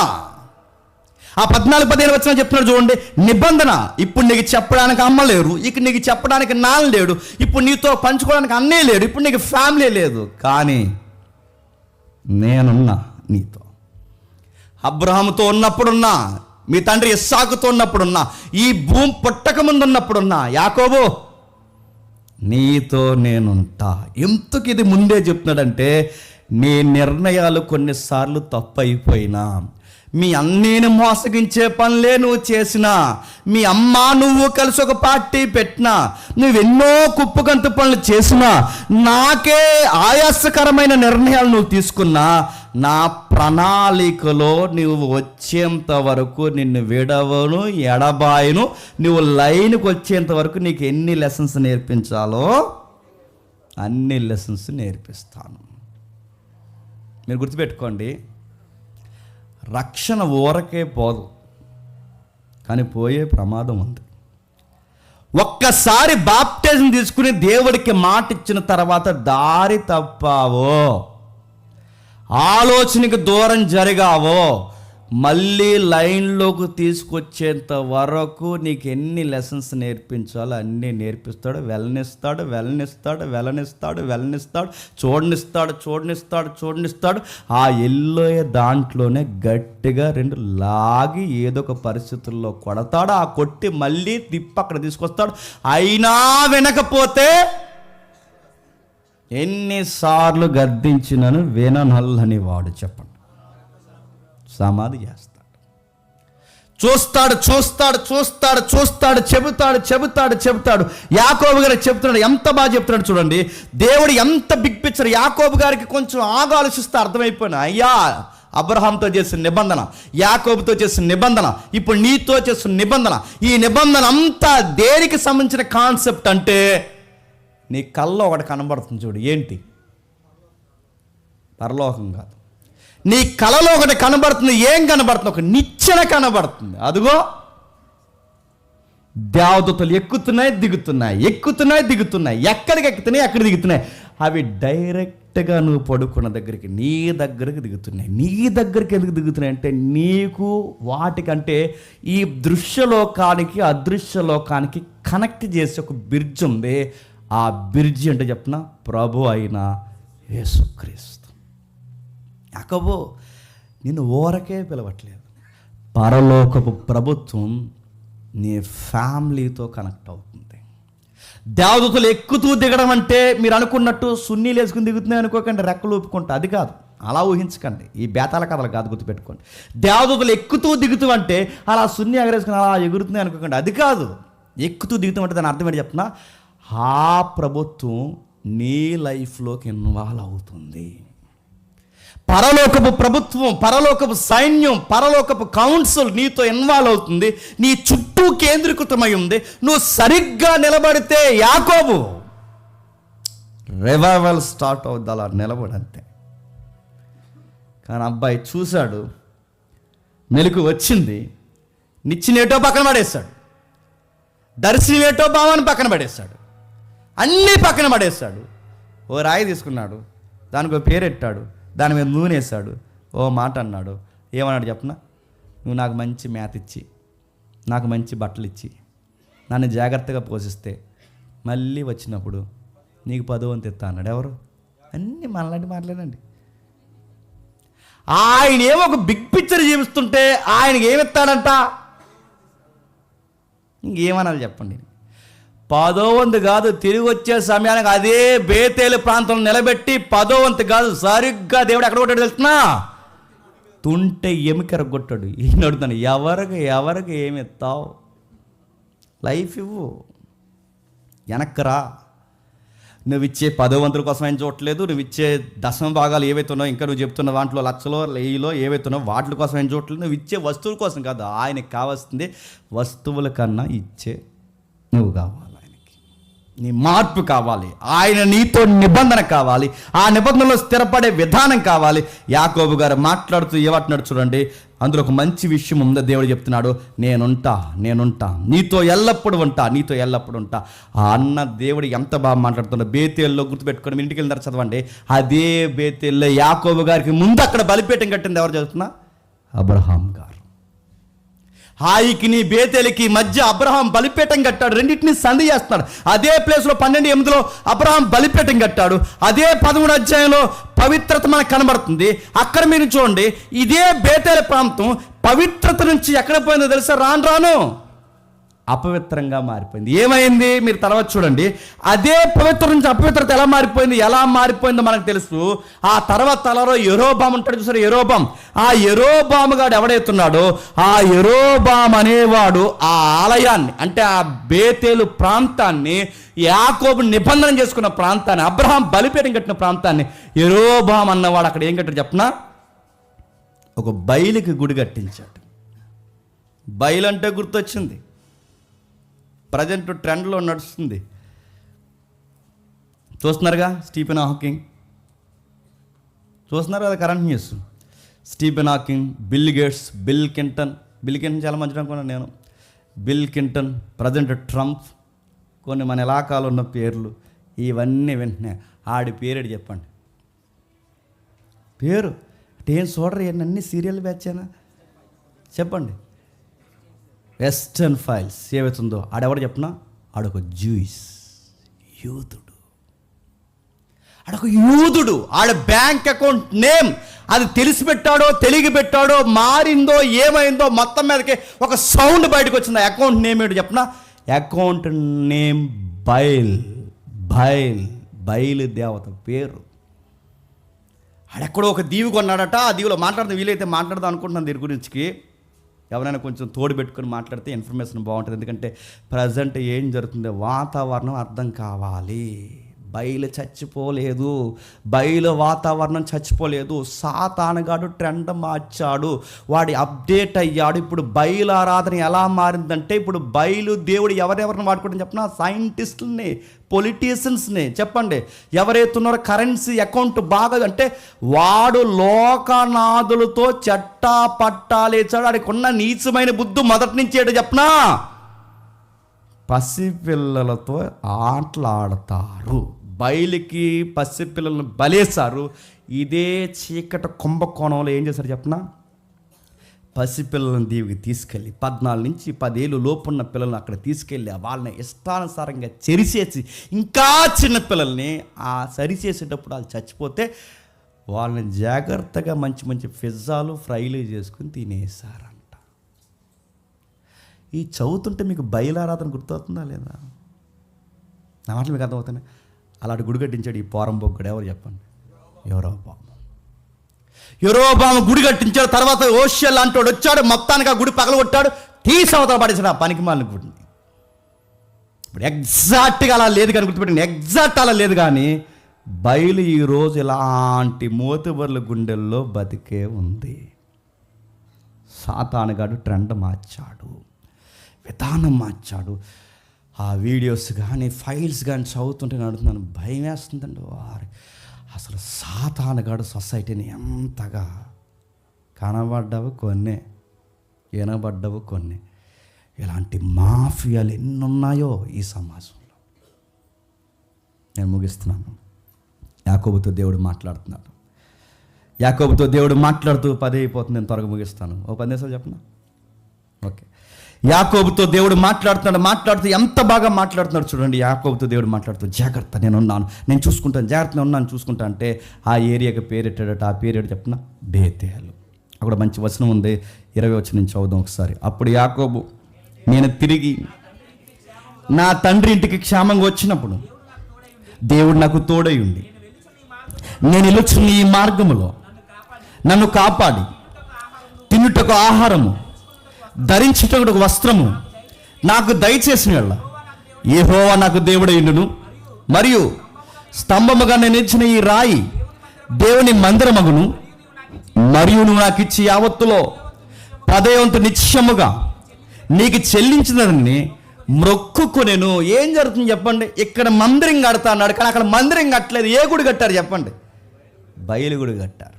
ఆ 14-15 వచనం చెప్తున్నాడు చూడండి. నిబంధన. ఇప్పుడు నీకు చెప్పడానికి అమ్మ లేరు, ఇక నీకు చెప్పడానికి నాన్న లేడు, ఇప్పుడు నీతో పంచుకోవడానికి అన్నే లేడు, ఇప్పుడు నీకు ఫ్యామిలీ లేదు, కానీ నేనున్నా నీతో. అబ్రహాముతో ఉన్నప్పుడున్నా, మీ తండ్రి ఇస్సాకుతో ఉన్నప్పుడున్నా, ఈ భూమి పుట్టక ముందు ఉన్నప్పుడున్నా, యాకోబు నీతో నేనుంటా. ఎందుకు ఇది ముందే చెప్తున్నాడంటే, నీ నిర్ణయాలు కొన్నిసార్లు తప్పు అయిపోయినా, మీ అన్నీని మోసగించే పనులే నువ్వు చేసినా, మీ అమ్మ నువ్వు కలిసి ఒక పార్టీ పెట్టినా, నువ్వెన్నో కుప్పగంతు పనులు చేసినా, నాకే ఆయాసకరమైన నిర్ణయాలు నువ్వు తీసుకున్నా, నా ప్రణాళికలో నువ్వు వచ్చేంత వరకు నిన్ను విడవను, ఎడబాయను. నువ్వు లైన్కి వచ్చేంత వరకు నీకు ఎన్ని లెసన్స్ నేర్పించాలో అన్ని లెసన్స్ నేర్పిస్తాను. మీరు గుర్తుపెట్టుకోండి, రక్షణ ఊరకే పోదు, కానీ పోయే ప్రమాదం ఉంది. ఒక్కసారి బాప్టిజం తీసుకుని దేవుడికి మాట ఇచ్చిన తర్వాత దారి తప్పావో, ఆలోచనకి దూరం జరిగావో, మళ్ళీ లైన్లోకి తీసుకొచ్చేంత వరకు నీకు ఎన్ని లెసన్స్ నేర్పించాలో అన్నీ నేర్పిస్తాడు. వెళ్ళనిస్తాడు, చూడనిస్తాడు. ఆ ఎల్లోయ దాంట్లోనే గట్టిగా 2 లాగి ఏదో ఒక పరిస్థితుల్లో కొడతాడు. ఆ కొట్టి మళ్ళీ తిప్పి అక్కడ తీసుకొస్తాడు. అయినా వినకపోతే ఎన్నిసార్లు గద్దించినను విననల్లని వాడు చెప్పండి, సమాధి చేస్తాడు. చెబుతాడు. యాకోబు గారికి చెప్తున్నాడు, ఎంత బాగా చెప్తున్నాడు చూడండి. దేవుడు ఎంత బిగ్ పిక్చర్. యాకోబు గారికి కొంచెం ఆలోచిస్తే అర్థమైపోయినా, అయ్యా అబ్రహాంతో చేసిన నిబంధన, యాకోబుతో చేసిన నిబంధన, ఇప్పుడు నీతో చేసిన నిబంధన, ఈ నిబంధన అంతా దేనికి సంబంధించిన కాన్సెప్ట్ అంటే, నీ కల్లో ఒకటి కనబడుతుంది చూడు. ఏంటి? పరలోకం కాదు, నీ కలలో ఒకటి కనబడుతుంది. ఏం కనబడుతుంది? ఒక నిచ్చెన కనబడుతుంది. అదిగో దేవదూతలు ఎక్కుతున్నాయి దిగుతున్నాయి. ఎక్కడికి ఎక్కుతున్నాయి, ఎక్కడ దిగుతున్నాయి? అవి డైరెక్ట్గా నువ్వు పడుకున్న దగ్గరికి, నీ దగ్గరికి దిగుతున్నాయి. నీ దగ్గరికి ఎందుకు దిగుతున్నాయి అంటే, నీకు వాటికంటే ఈ దృశ్యలోకానికి అదృశ్యలోకానికి కనెక్ట్ చేసే ఒక బ్రిడ్జ్ ఉంది. ఆ బ్రిడ్జి అంటే చెప్పిన ప్రభు అయిన యేసుక్రీస్తు. యాకోబు, నిన్ను ఊరకే పిలవట్లేదు. పరలోకపు ప్రభుత్వం నీ ఫ్యామిలీతో కనెక్ట్ అవుతుంది. దేవదూతలు ఎక్కుతూ దిగడం అంటే మీరు అనుకున్నట్టు సున్నీలు వేసుకుని దిగుతున్నాయి అనుకోకండి, రెక్కలు ఊపుకుంటా. అది కాదు, అలా ఊహించకండి. ఈ బేతాల కథలు కాదు, గుర్తుపెట్టుకోండి. దేవదూతలు ఎక్కుతూ దిగుతూ అంటే అలా సున్ని ఎగరేసుకుని అలా ఎగురుతున్నాయి అనుకోకండి. అది కాదు. ఎక్కుతూ దిగుతూ అంటే దాని అర్థం ఏంటి చెప్తున్నా, ఆ ప్రభుత్వం నీ లైఫ్లోకి ఇన్వాల్వ్ అవుతుంది. పరలోకపు ప్రభుత్వం, పరలోకపు సైన్యం, పరలోకపు కౌన్సిల్ నీతో ఇన్వాల్వ్ అవుతుంది. నీ చుట్టూ కేంద్రీకృతమై ఉంది. నువ్వు సరిగ్గా నిలబడితే యాకోబు రివైవల్ స్టార్ట్ అవుద్ది. అలా నిలబడంతే. కానీ అబ్బాయి చూశాడు, మెలకు వచ్చింది, నిచ్చినేటో పక్కన పడేశాడు, దర్శనమేటో భావాన్ని పక్కన పడేశాడు, అన్నీ పక్కన పడేశాడు. ఓ రాయి తీసుకున్నాడు, దానికి ఒక పేరెట్టాడు, దాని మీద నూనె వేసాడు, ఓ మాట అన్నాడు. ఏమన్నాడు చెప్పనా? నువ్వు నాకు మంచి మేత ఇచ్చి, నాకు మంచి బట్టలు ఇచ్చి, నన్ను జాగ్రత్తగా పోషిస్తే మళ్ళీ వచ్చినప్పుడు నీకు 10వ వంతు ఇస్తా అన్నాడు. ఎవరు? అన్నీ మనలాంటి మాట్లాడండి. ఆయన ఏమో ఒక బిగ్ పిక్చర్ చూపిస్తుంటే ఆయనకి ఏమిస్తాడంట? ఇంకేమనాలి చెప్పండి? 10వ వంతు కాదు, తిరిగి వచ్చే సమయానికి అదే బేతేలు ప్రాంతంలో నిలబెట్టి 10వ వంతు కాదు, సరిగ్గా దేవుడు ఎక్కడ కొట్టాడు తెలుస్తున్నా? తుంటే ఎమికెర కొట్టాడు. ఈయన అడుగుతాను, ఎవరికి ఏమి ఇస్తావు? లైఫ్ ఇవ్వు, వెనక్కరా. నువ్వు ఇచ్చే 10వ వంతుల కోసం ఏం చూడట్లేదు, నువ్వు ఇచ్చే దశమ భాగాలు ఏవైతున్నావు, ఇంకా నువ్వు చెప్తున్న దాంట్లో లక్షలో వెయ్యిలో ఏవైతున్నావు వాటి కోసం ఏం చూడట్లేదు. నువ్వు ఇచ్చే వస్తువుల కోసం కాదు, ఆయనకి కావాల్సింది వస్తువుల కన్నా ఇచ్చే నువ్వు కావాలి. నీ మార్పు కావాలి, ఆయన నీతో నిబంధన కావాలి, ఆ నిబంధనలో స్థిరపడే విధానం కావాలి. యాకోబు గారు మాట్లాడుతూ ఏమంటున్నాడు చూడండి, అందులో ఒక మంచి విషయం ఉందో దేవుడు చెప్తున్నాడు. నేనుంటా, నీతో ఎల్లప్పుడు ఉంటా. ఆ అన్న దేవుడు ఎంత బాగా మాట్లాడుతున్నాడు. బేతేల్లో గుర్తుపెట్టుకొని ఇంటికి వెళ్ళినారు చదవండి. అదే బేతేల్లో యాకోబు గారికి ముందు అక్కడ బలిపీఠం కట్టింది ఎవరు చదువుతున్నా? అబ్రహాం గారు. హాయికి నీ బేతేలికి మధ్య అబ్రహాం బలిపీఠం కట్టాడు. రెండింటిని సంధి చేస్తున్నాడు. అదే ప్లేస్లో 12:8 అబ్రహాం బలిపీఠం కట్టాడు. అదే 13 అధ్యాయంలో పవిత్రత మనకు కనబడుతుంది. అక్కడ మీరు చూడండి, ఇదే బేతేలు ప్రాంతం పవిత్రత నుంచి ఎక్కడ పోయిందో తెలుసా? రాను అపవిత్రంగా మారిపోయింది. ఏమైంది? మీరు తర్వాత చూడండి. అదే పవిత్ర నుంచి అపవిత్రత ఎలా మారిపోయిందో మనకు తెలుసు. ఆ తర్వాత తలలో యెరోబాము ఉంటాడు చూసారు, ఆ యెరోబాము గాడు ఎవడైతున్నాడో, ఆ యెరోబాము అనేవాడు ఆ ఆలయాన్ని, అంటే ఆ బేతేలు ప్రాంతాన్ని, యాకోబు నిబంధన చేసుకున్న ప్రాంతాన్ని, అబ్రహాం బలిపీఠం కట్టిన ప్రాంతాన్ని యెరోబాము అన్నవాడు అక్కడ ఏం కట్టాడు చెప్పనా? ఒక బయలుకి గుడి కట్టించాడు. బయలు అంటే గుర్తొచ్చింది, ప్రజెంట్ ట్రెండ్లో నడుస్తుంది. చూస్తున్నారుగా స్టీఫెన్ హాకింగ్, చూస్తున్నారు కదా current news. Stephen Hawking, bill gates, bill Clinton చాలా మంచిగా అనుకున్నాను నేను. బిల్ క్లింటన్, ప్రజెంట్ ట్రంప్, కొన్ని మన ఇలాకాలో ఉన్న పేర్లు, ఇవన్నీ వెంటనే ఆడి పేరేడు చెప్పండి. పేరు అంటే ఏం చూడరు, అన్ని సీరియల్ బ్యాచేనా? చెప్పండి. వెస్టర్న్ ఫైల్స్ ఏవైతుందో ఆడెవరు చెప్పినా ఆడొక జ్యూయిస్ యూదుడు. ఆడ బ్యాంక్ అకౌంట్ నేమ్ అది తెలిసి పెట్టాడో తెలిగి పెట్టాడో మారిందో ఏమైందో మొత్తం మీదకి ఒక సౌండ్ బయటకు వచ్చింది. అకౌంట్ నేమ్ ఏంటో చెప్పిన అకౌంట్ నేమ్ బయలు దేవత పేరు. ఆడెక్కడో ఒక దీవి కొన్నాడట. ఆ దీవిలో మాట్లాడితే వీలైతే మాట్లాడదాం అనుకుంటున్నాను దీని గురించి. ఎవరైనా కొంచెం తోడు పెట్టుకొని మాట్లాడితే ఇన్ఫర్మేషన్ బాగుంటుంది. ఎందుకంటే ప్రజెంట్ ఏం జరుగుతుందో వాతావరణం అర్థం కావాలి. బయలు చచ్చిపోలేదు, బయలు వాతావరణం చచ్చిపోలేదు. సాతానుగాడు ట్రెండ్ మార్చాడు, వాడి అప్డేట్ అయ్యాడు. ఇప్పుడు బయలు ఆరాధన ఎలా మారిందంటే ఇప్పుడు బయలు దేవుడు ఎవరెవరిని వాడుకోవడం చెప్పిన సైంటిస్టులని, పొలిటీషియన్స్ని చెప్పండి. ఎవరైతే ఉన్నారో కరెన్సీ అకౌంట్ బాగా అంటే వాడు లోకనాథులతో చట్టా పట్టాలేచాడు. వాడికి ఉన్న నీచమైన బుద్ధి మొదటి నుంచి ఏంటో చెప్పనా పసిపిల్లలతో ఆటలాడతారు. బయలుకి పసిపిల్లలను బలేశారు. ఇదే చీకటి కుంభకోణంలో ఏం చేశారు చెప్పనా పసిపిల్లలను దీవికి తీసుకెళ్ళి 14 నుంచి 10 ఏళ్ళు లోపున్న పిల్లలను అక్కడ తీసుకెళ్ళి వాళ్ళని ఇష్టానుసారంగా చెరిచేసి ఇంకా చిన్న పిల్లల్ని ఆ సరిచేసేటప్పుడు వాళ్ళు చచ్చిపోతే వాళ్ళని జాగ్రత్తగా మంచి మంచి పిజ్జాలు ఫ్రైలు చేసుకుని తినేసారంట. ఈ చదువుతుంటే మీకు బయలారాధన గుర్తవుతుందా లేదా? నా మాటలు మీకు అర్థమవుతున్నాయి. అలాంటి గుడి కట్టించాడు ఈ పోరంబొగ్గుడు. ఎవరు చెప్పండి? యెరోబాము గుడి కట్టించాడు. తర్వాత ఓషియా లాంటి వాడు వచ్చాడు, మొత్తానికి ఆ గుడి పగలగొట్టాడు, తీసవతల పడేసాడు ఆ పనికిమాలిన గుడిని. ఇప్పుడు ఎగ్జాక్ట్గా అలా లేదు కానీ గుర్తుపెట్టండి, ఎగ్జాక్ట్ అలా లేదు కానీ బయలు ఈరోజు ఇలాంటి మోతుబర్ల గుండెల్లో బతికే ఉంది. సాతానుగాడు ట్రెండ్ మార్చాడు, విధానం మార్చాడు. ఆ వీడియోస్ కానీ ఫైల్స్ కానీ చదువుతుంటే నడుతున్నాను, భయం వేస్తుందండి. వారి అసలు సాతానుగాడు సొసైటీని ఎంతగా కనబడ్డవు కొన్ని, వినబడ్డవు కొన్ని. ఇలాంటి మాఫియాలు ఎన్నున్నాయో ఈ సమాజంలో. నేను ముగిస్తున్నాను. యాకోబుతో దేవుడు మాట్లాడుతున్నాడు. యాకోబుతో దేవుడు మాట్లాడుతూ 10 అయిపోతుంది, నేను త్వరగా ముగిస్తాను. ఓ 10 నిమిషాలు చెప్పనా? ఓకే. యాకోబుతో దేవుడు మాట్లాడుతూ ఎంత బాగా మాట్లాడుతున్నాడు చూడండి. యాకోబుతో దేవుడు మాట్లాడుతూ జాగ్రత్త, నేను ఉన్నాను, నేను చూసుకుంటాను, జాగ్రత్త ఉన్నాను చూసుకుంటా అంటే ఆ ఏరియాకి పేరెట్టాడట. ఆ పేరు చెప్పిన బేతేలు. అక్కడ మంచి వచనం ఉంది, 20 వచనం నుంచి చదువుదాం ఒకసారి. అప్పుడు యాకోబు నేను తిరిగి నా తండ్రి ఇంటికి క్షేమంగా వచ్చినప్పుడు దేవుడు నాకు తోడై ఉండి నేను నిలుచున్న ఈ మార్గములో నన్ను కాపాడి తినుటకు ఆహారము ధరించుటకు వస్త్రము నాకు దయచేసిన వాళ్ళ యెహోవా నాకు దేవుడైండును. మరియు స్తంభముగా నేను ఇచ్చిన ఈ రాయి దేవుని మందిరమగును. మరియు నువ్వు నాకు ఇచ్చి యావత్తులో 10వ వంతు నిశ్చయముగా నీకు చెల్లించినదని మొక్కుకొనెను. ఏం జరుగుతుంది చెప్పండి? ఇక్కడ మందిరం కడతా అన్నాడు, కానీ అక్కడ మందిరం కట్టలేదు. ఏ గుడి కట్టారు చెప్పండి? బయలు గుడి కట్టారు.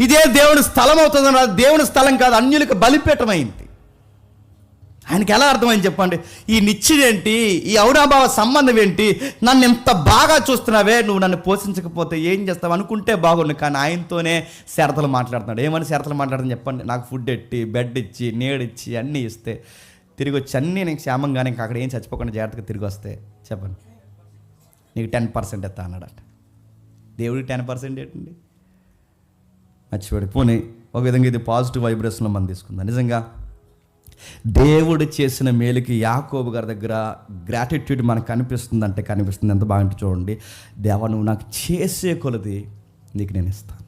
ఇదే దేవుని స్థలం అవుతుందన్న, దేవుని స్థలం కాదు, అన్యులకు బలిపీఠమైంది. ఆయనకి ఎలా అర్థమైంది చెప్పండి? ఈ నిశ్చయేంటి, ఈ ఔరాభావ సంబంధం ఏంటి? నన్ను ఎంత బాగా చూస్తున్నావే, నువ్వు నన్ను పోషించకపోతే ఏం చేస్తావు అనుకుంటే బాగుండు. కానీ ఆయనతోనే షరతులు మాట్లాడుతున్నాడు. ఏమని షరతులు మాట్లాడుతుంది చెప్పండి? నాకు ఫుడ్ ఎట్టి, బెడ్ ఇచ్చి, నీడిచ్చి అన్నీ ఇస్తే తిరిగి వచ్చి అన్నీ నేను క్షేమంగానే ఇంకా అక్కడ ఏం చచ్చిపోకుండా జాగ్రత్తగా తిరిగి వస్తే చెప్పండి నీకు 10% ఎత్తా అన్నాడట. దేవుడికి 10% ఏంటండి? మర్చిపోయాడు. పోనీ ఒక విధంగా ఇది పాజిటివ్ వైబ్రేషన్లో మనం తీసుకుందాం. నిజంగా దేవుడు చేసిన మేలుకి యాకోబు గారి దగ్గర గ్రాటిట్యూడ్ మనకు కనిపిస్తుంది. ఎంత బాగుంటుంది చూడండి. దేవా నువ్వు నాకు చేసే కొలది నీకు నేను ఇస్తాను,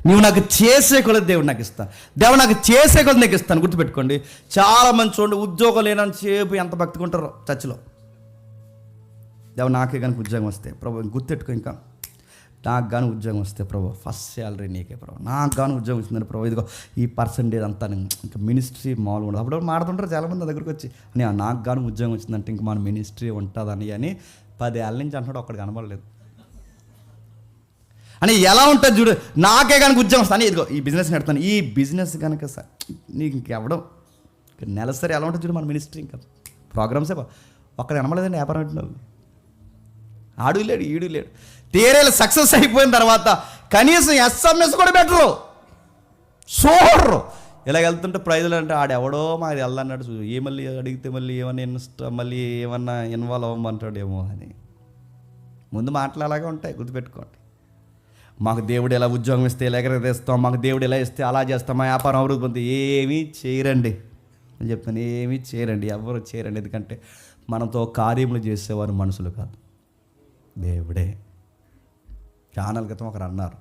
నువ్వు నాకు చేసే కొలది దేవుడు నాకు ఇస్తాను, దేవుడు నాకు చేసే కొలది నీకు ఇస్తాను. గుర్తుపెట్టుకోండి, చాలామంది చూడండి ఉద్యోగం లేనని చెప్పి ఎంత భక్తికుంటారో చర్చిలో. దేవ నాకే కనుక ఉద్యోగం వస్తే ప్రభు, గుర్తెట్టుకో, ఇంకా నాకు కానీ ఉద్యోగం వస్తే ప్రభు ఫస్ట్ శాలరీ నీకే ప్రభు, నాకు కానీ ఉద్యోగం వచ్చిందని ప్రభు, ఇదిగో ఈ పర్సంటేజ్ అంతా ఇంకా మినిస్ట్రీ మామూలుగా ఉండదు. అప్పుడు మాడుతుంటారు చాలామంది నా దగ్గరికి వచ్చి, అని నాకు కానీ ఉద్యోగం వచ్చిందంటే ఇంక మన మినిస్ట్రీ ఉంటుందని అని 10 ఏళ్ళ నుంచి అంటున్నాడు, ఒక్కడికి కనబడలేదు అని. ఎలా ఉంటుంది చూడు, నాకే కనుక ఉద్యోగం వస్తాను, ఇదిగో ఈ బిజినెస్ నడుతాను, ఈ బిజినెస్ కనుక సార్ నీకు ఇంకెవడం నెలసరి ఎలా ఉంటుంది చూడు మన మినిస్ట్రీ. ఇంకా ప్రోగ్రామ్సే ఒక్కడికి కనబడలేదండి. వ్యాపారం అంటున్నారు, ఆడు లేడు ఈడు లేడు. తీరేలు సక్సెస్ అయిపోయిన తర్వాత కనీసం SMS కూడా పెట్టరు, చూడరు. ఇలా వెళ్తుంటే ప్రైజులు అంటే ఆడెవడో మాది వెళ్ళన్నాడు, ఏ మళ్ళీ అడిగితే మళ్ళీ మళ్ళీ ఏమన్నా ఇన్వాల్వ్ అవ్వమంటాడేమో అని. ముందు మాటలు అలాగే ఉంటాయి, గుర్తుపెట్టుకోండి. మాకు దేవుడు ఎలా ఉద్యోగం ఇస్తే ఇలా ఎగరదేస్తాం, మాకు దేవుడు ఎలా ఇస్తే అలా చేస్తాం, మా వ్యాపారం అభివృద్ధి పొంది ఏమీ చేయరండి అని చెప్తాను. ఏమీ చేయరండి, ఎవరు చేయరండి. ఎందుకంటే మనతో కార్యములు చేసేవారు మనుషులు కాదు, దేవుడే. ఛానల్ క్రితం ఒకరు అన్నారు,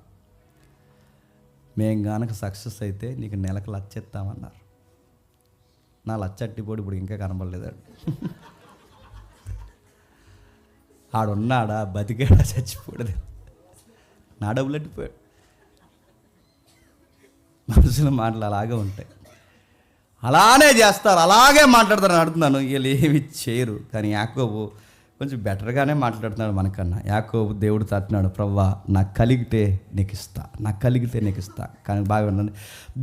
మేము కనుక సక్సెస్ అయితే నీకు నెలకు లచ్చెత్తామన్నారు. నా లచ్చట్టిపోడు ఇప్పుడు ఇంకా కనబడలేదండి. ఆడున్నాడా, బతికాడా, చచ్చిపోయాడు, నా డబ్బులు అట్టిపోయాడు. మనుషుల మాటలు అలాగే ఉంటాయి, అలానే చేస్తారు, అలాగే మాట్లాడతారు. అడుగుతున్నాను, వీళ్ళు ఏమి చేయరు. కానీ యాకోబు కొంచెం బెటర్గానే మాట్లాడుతున్నాడు మనకన్నా. యాకోబు దేవుడు తట్టినాడు, ప్రవ్వా నాకు కలిగితే నీకు ఇస్తా, నాకు కలిగితే నీకు ఇస్తా. కానీ బాగా ఉండండి,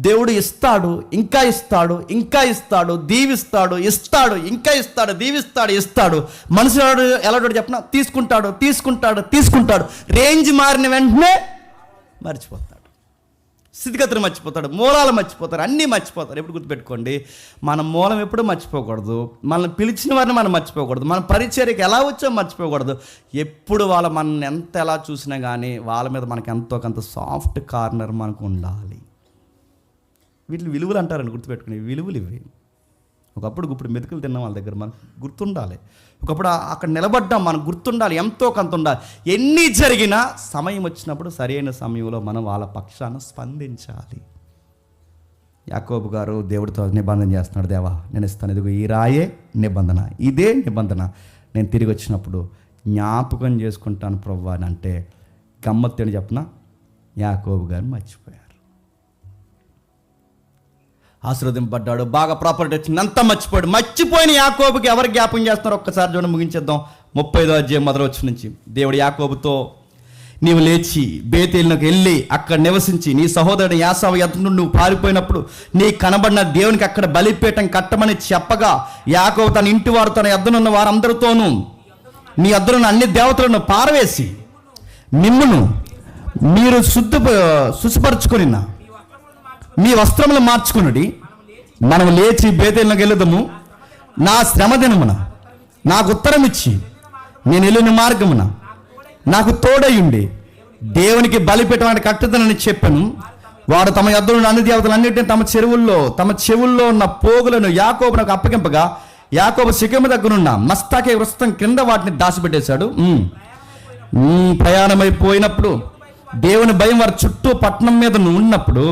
దేవుడు ఇస్తాడు, ఇంకా ఇస్తాడు, ఇంకా ఇస్తాడు, దీవిస్తాడు, ఇస్తాడు, ఇంకా ఇస్తాడు, దీవిస్తాడు, ఇస్తాడు. మనుషుడు ఎలాంటి చెప్పిన తీసుకుంటాడు, తీసుకుంటాడు, తీసుకుంటాడు. రేంజ్ మారిన వెంటనే మర్చిపోతాడు, స్థితిగతులు మర్చిపోతాడు, మూలాలు మర్చిపోతారు, అన్నీ మర్చిపోతారు. ఎప్పుడు గుర్తుపెట్టుకోండి, మన మూలం ఎప్పుడు మర్చిపోకూడదు, మనల్ని పిలిచిన వారిని మనం మర్చిపోకూడదు, మన పరిచర్యకి ఎలా వచ్చో మర్చిపోకూడదు. ఎప్పుడు వాళ్ళ మనల్ని ఎంత ఎలా చూసినా కానీ వాళ్ళ మీద మనకి ఎంతో కొంత సాఫ్ట్ కార్నర్ మనకు ఉండాలి. వీటిని విలువలు అంటారండి, గుర్తుపెట్టుకుని విలువలు ఇవి. ఒకప్పుడు ఇప్పుడు మెతుకులు తిన్నాం వాళ్ళ దగ్గర, మనకు గుర్తుండాలి. ఒకప్పుడు అక్కడ నిలబడ్డాం, మనకు గుర్తుండాలి, ఎంతో కొంత ఉండాలి. ఎన్ని జరిగినా సమయం వచ్చినప్పుడు సరైన సమయంలో మనం వాళ్ళ పక్షాన స్పందించాలి. యాకోబు గారు దేవుడితో నిబంధన చేస్తున్నాడు, దేవా నేను ఇస్తాను, ఇదిగో ఈ రాయే నిబంధన, ఇదే నిబంధన, నేను తిరిగి వచ్చినప్పుడు జ్ఞాపకం చేసుకుంటాను ప్రభువా అని అంటే, గమ్మత్తు అని చెప్పిన యాకోబు గారు మర్చిపోయారు. ఆశీర్వదింపడ్డాడు, బాగా ప్రాపర్టీ వచ్చింది, అంతా మర్చిపోయాడు. మర్చిపోయిన యాకోబుకి ఎవరు జ్ఞాపకం చేస్తున్నారో ఒక్కసారి చూడండి, ముగించేద్దాం. 35వ అధ్యాయం మొదటి వచనం నుంచి. దేవుడు యాకోబుతో, నీవు లేచి బేతేలునకు వెళ్ళి అక్కడ నివసించి నీ సహోదరుడు యాసావు ఎద్దు నుండి నువ్వు పారిపోయినప్పుడు నీ కనబడిన దేవునికి అక్కడ బలిపీఠం కట్టమని చెప్పగా, యాకోబు తన ఇంటి వారు తన ఎద్దునున్న వారందరితోనూ నీ ఎద్దునున్న అన్ని దేవతలను పారవేసి మిమ్మును మీరు శుచిపరచుకొని మీ వస్త్రములు మార్చుకునుడి, మనం లేచి బేతేలునకు వెళ్ళుదము, నా శ్రమ దినమున నాకు ఉత్తరం ఇచ్చి నేను వెళ్ళిన మార్గమున నాకు తోడయుండి దేవునికి బలిపీఠం కట్టుదనని చెప్పాను. వారు తమ యొద్దనున్న అన్ని దేవతలన్నింటినీ తమ చెవుల్లో ఉన్న పోగులను యాకోబునకు అప్పగింపగా, యాకోబు షెకెము దగ్గరున్న మస్తాకే వృస్తం కింద వాటిని దాచిపెట్టేశాడు. ప్రయాణమైపోయినప్పుడు దేవుని భయం వారి చుట్టూ పట్టణం మీద ఉన్నప్పుడు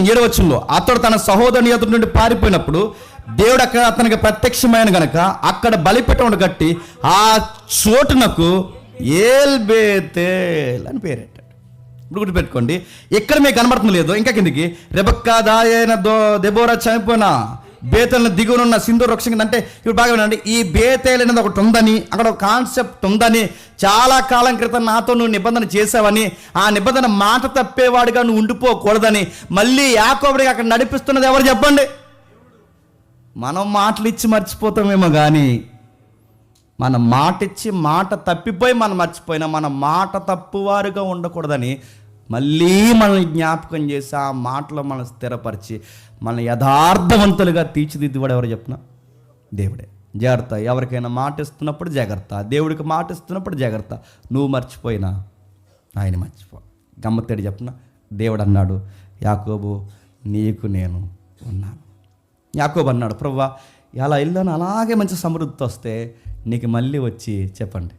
7వ వచనంలో అతడు తన సహోదరుని ఎదుటి నుండి పారిపోయినప్పుడు దేవుడు అక్కడ అతనికి ప్రత్యక్షమైన గనక అక్కడ బలిపీఠం కట్టి ఆ చోటునకు ఏల్బేతేల్ అని పేరెట్టాడు. ఇప్పుడు గుర్తుపెట్టుకోండి, ఇక్కడ మీకు కనబడుతుంది లేదు, ఇంకా కిందికి రెబెక్కా దాయైన దెబోరా చనిపోయిన బేతేలును దిగువనున్న సింధూర వృక్షం కింద. అంటే ఇప్పుడు బాగా వినండి, ఈ బేతేలు అనేది ఒకటి ఉందని, అక్కడ ఒక కాన్సెప్ట్ ఉందని, చాలా కాలం క్రితం నాతో నువ్వు నిబంధన చేసావని, ఆ నిబంధన మాట తప్పేవాడిగా నువ్వు ఉండిపోకూడదని మళ్ళీ యాకోబుడికి అక్కడ నడిపిస్తున్నది ఎవరు చెప్పండి? మనం మాటలు ఇచ్చి మర్చిపోతామేమో కానీ, మన మాట ఇచ్చి మాట తప్పిపోయి మనం మర్చిపోయినా మన మాట తప్పువారుగా ఉండకూడదని మళ్ళీ మనల్ని జ్ఞాపకం చేసి ఆ మాటలో మనం స్థిరపరిచి మన యథార్థవంతులుగా తీర్చిదిద్దువాడు ఎవరు చెప్పిన? దేవుడే. జాగ్రత్త, ఎవరికైనా మాట ఇస్తున్నప్పుడు జాగ్రత్త, దేవుడికి మాట ఇస్తున్నప్పుడు జాగ్రత్త. నువ్వు మర్చిపోయినా ఆయన మర్చిపో. గమ్మత్తేడు చెప్పిన దేవుడు అన్నాడు, యాకోబు నీకు నేను ఉన్నాను. యాకోబు అన్నాడు, ప్రభువా ఎలా ఇల్లాను అలాగే మంచి సమృద్ధితో వస్తే నీకు మళ్ళీ వచ్చి చెప్పండి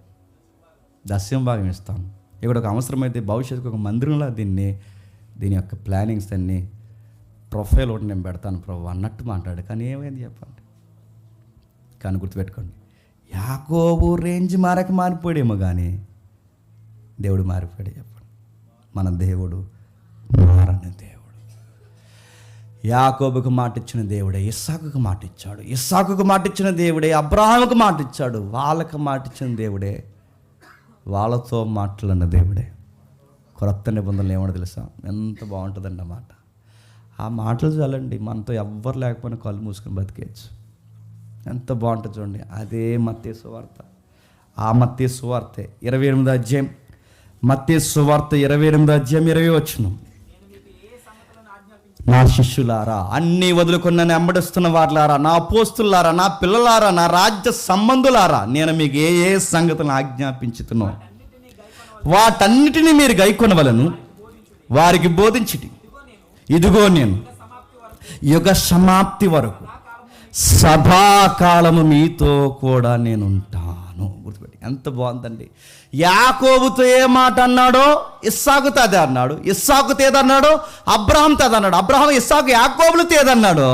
దస్యం భాగం ఇస్తాను. ఇక్కడ ఒక అవసరమైతే భవిష్యత్తుకు ఒక మందిరంలో దీని యొక్క ప్లానింగ్స్ అన్నీ ప్రొఫైల్ ఒకటి నేను పెడతాను ప్రభు అన్నట్టు మాట్లాడు. కానీ ఏమైంది చెప్పండి? కానీ గుర్తుపెట్టుకోండి, యాకోబు రేంజ్ మారిపోయాడేమో కానీ దేవుడు మారిపోయాడు. చెప్పండి, మన దేవుడు మారని దేవుడు. యాకోబుకు మాట ఇచ్చిన దేవుడే ఇస్సాకుకు మాట ఇచ్చాడు, ఇస్సాకుకు మాట ఇచ్చిన దేవుడే అబ్రాహాముకు మాట ఇచ్చాడు, వాళ్ళకు మాట ఇచ్చిన దేవుడే వాళ్ళతో మాట్లాడిన దేవుడే. క్రొత్త నిబంధనలు ఏమో తెలుసా? ఎంత బాగుంటుందండి ఆ మాట. ఆ మాటలు చాలండి, మనతో ఎవ్వరు లేకపోయినా కళ్ళు మూసుకొని బతికేయచ్చు. ఎంత బాగుంటుంది చూడండి. అదే మత్తయి సువార్త. ఆ మత్తయి సువార్తే 28వ అధ్యాయం మత్తయి సువార్త 28:20. నా శిష్యులారా, అన్నీ వదులుకొని నన్ను వెంబడిస్తున్న వారులారా, నా అపోస్తులారా, నా పిల్లలారా, నా రాజ్య సంబంధులారా, నేను మీకు ఏ ఏ సంగతులను ఆజ్ఞాపించుతున్నో వాటన్నిటినీ మీరు గైకొనవలను, వారికి బోధించుడి. ఇదిగో నేను యుగ సమాప్తి వరకు సదాకాలము మీతో కూడా నేను ఉంటాను. గుర్తుపెట్టి, ఎంత బాగుందండి. యాకోబుతో ఏ మాట అన్నాడో ఇస్సాకుతో అదే అన్నాడు, ఇస్సాకుతో ఏదన్నాడో అబ్రహాంతో అదన్నాడు, అబ్రహాం ఇస్సాకు యాకోబులతో ఏదన్నాడో.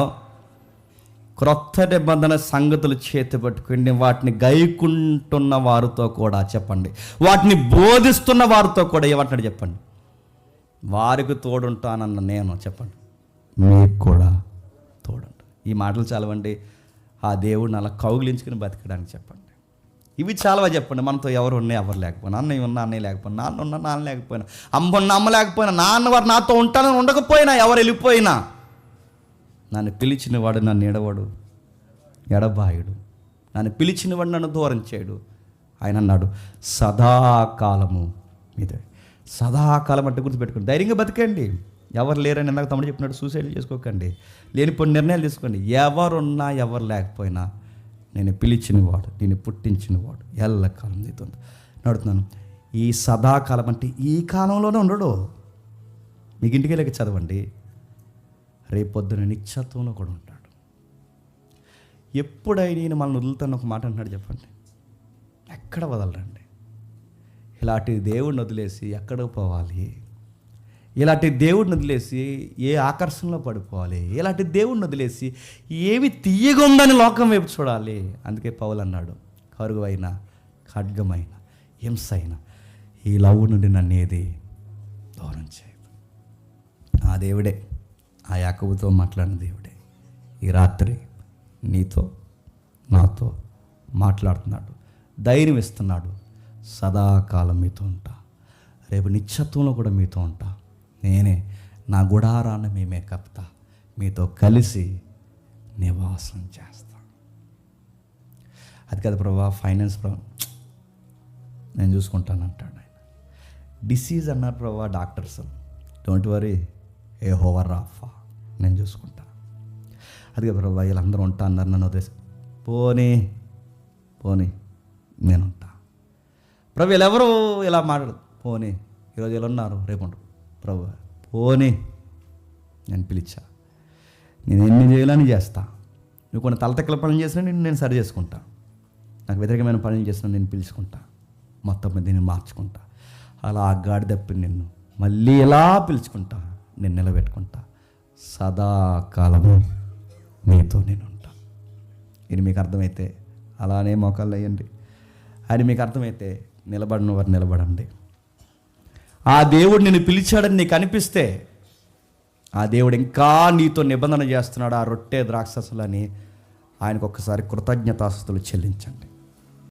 క్రొత్త నిబంధన సంగతులు చేతి పట్టుకుని వాటిని గైకుంటున్న వారితో కూడా చెప్పండి, వాటిని బోధిస్తున్న వారితో కూడా ఏమంటాడు చెప్పండి, వారికి తోడుంటానన్న నేను చెప్పండి, మీకు కూడా తోడుంటాను. ఈ మాటలు చాలవండి ఆ దేవుడిని అలా కౌగిలించుకుని బతకడానికి చెప్పండి. ఇవి చాలవా చెప్పండి. మనతో ఎవరు ఉన్నా ఎవరు లేకపోయినా, అన్నయ్య ఉన్నా అన్నయ్య లేకపోయినా, నాన్న ఉన్నా నాన్న లేకపోయినా, అమ్మ ఉన్నా అమ్మ లేకపోయినా, నాన్న వారు నాతో ఉంటానని ఉండకపోయినా, ఎవరు వెళ్ళిపోయినా, నన్ను పిలిచిన వాడు నన్ను ఎడవాడు ఎడబాయుడు, నన్ను పిలిచిన వాడు నన్ను దూరం చేయడు. ఆయన అన్నాడు సదాకాలము మీదే. సదాకాలం అంటే గుర్తుపెట్టుకోండి, ధైర్యంగా బతకండి. ఎవరు లేరని ఇందాక తమ్ముడు చెప్పినట్టు సూసైడ్ చేసుకోకండి, లేనిపోయిన నిర్ణయాలు తీసుకోండి. ఎవరున్నా ఎవరు లేకపోయినా నేను పిలిచినవాడు, నేను పుట్టించినవాడు ఎల్లకాలం నీతో నడుతున్నాను. ఈ సదాకాలం అంటే ఈ కాలంలోనే ఉండడు. మీకు ఇంటికి వెళ్ళక చదవండి, రేపొద్దున నిత్యత్వంలో కూడా ఉంటాడు. ఎప్పుడైనా నేను మనల్ని వదులుతాను ఒక మాట అంటున్నాడు చెప్పండి, ఎక్కడ వదలరండి. ఇలాంటి దేవుడిని వదిలేసి ఎక్కడికి పోవాలి, ఇలాంటి దేవుడిని వదిలేసి ఏ ఆకర్షణలో పడిపోవాలి, ఇలాంటి దేవుడిని వదిలేసి ఏమి తీయగుందని లోకం వైపు చూడాలి. అందుకే పౌలు అన్నాడు, కరువైన ఖడ్గమైన హింస అయిన ఈ లవ్ నుండి నన్ను ఏది దూరం చేయదు. ఆ దేవుడే, ఆ యాకోబుతో మాట్లాడిన దేవుడే ఈ రాత్రి నీతో నాతో మాట్లాడుతున్నాడు, ధైర్యం ఇస్తున్నాడు. సదాకాలం మీతో ఉంటా, రేపు నిత్యత్వంలో కూడా మీతో ఉంటా. నేనే నా గుడారాన్ని మేమే కప్తా, మీతో కలిసి నివాసం చేస్తా. అది కదా ప్రభా, ఫైనాన్స్ ప్రభా నేను చూసుకుంటాను అంటాడు ఆయన. డిసీజ్ అన్నారు ప్రభా doctors, don't worry Jehovah Rapha, నేను చూసుకుంటా. అది కదా ప్రభా, వీళ్ళందరూ ఉంటా అన్నారు, నన్ను వదిలేసి పోనీ పోనీ నేను ఉంటా. ప్రభు వీళ్ళెవరు ఇలా మాట్లాడదు, పోనీ ఈరోజు ఇలా ఉన్నారు రేపు ఉంటారు. ప్రభు పోనీ నేను పిలిచా, నేను ఎన్ని చేయాలని చేస్తా. నువ్వు కొన్ని తలతెక్కల పనులు చేసినా నేను సరి చేసుకుంటా, నాకు వ్యతిరేకమైన పనులు చేసినా నేను పిలుచుకుంటా, మొత్తం మీద నేను మార్చుకుంటా. అలా గాడి తప్పి నిన్ను మళ్ళీ ఎలా పిలుచుకుంటా, నేను నిలబెట్టుకుంటా. సదాకాలము నీతో నేను ఉంటా. ఇది మీకు అర్థమైతే అలానే మోకాళ్ళు వేయండి. అది మీకు అర్థమైతే నిలబడిన వారు నిలబడండి. ఆ దేవుడు నిన్ను పిలిచాడని నీకు అనిపిస్తే, ఆ దేవుడు ఇంకా నీతో నిబంధన చేస్తున్నాడు, ఆ రొట్టె ద్రాక్షసులని ఆయనకు ఒక్కసారి కృతజ్ఞతాస్తుతులు చెల్లించండి.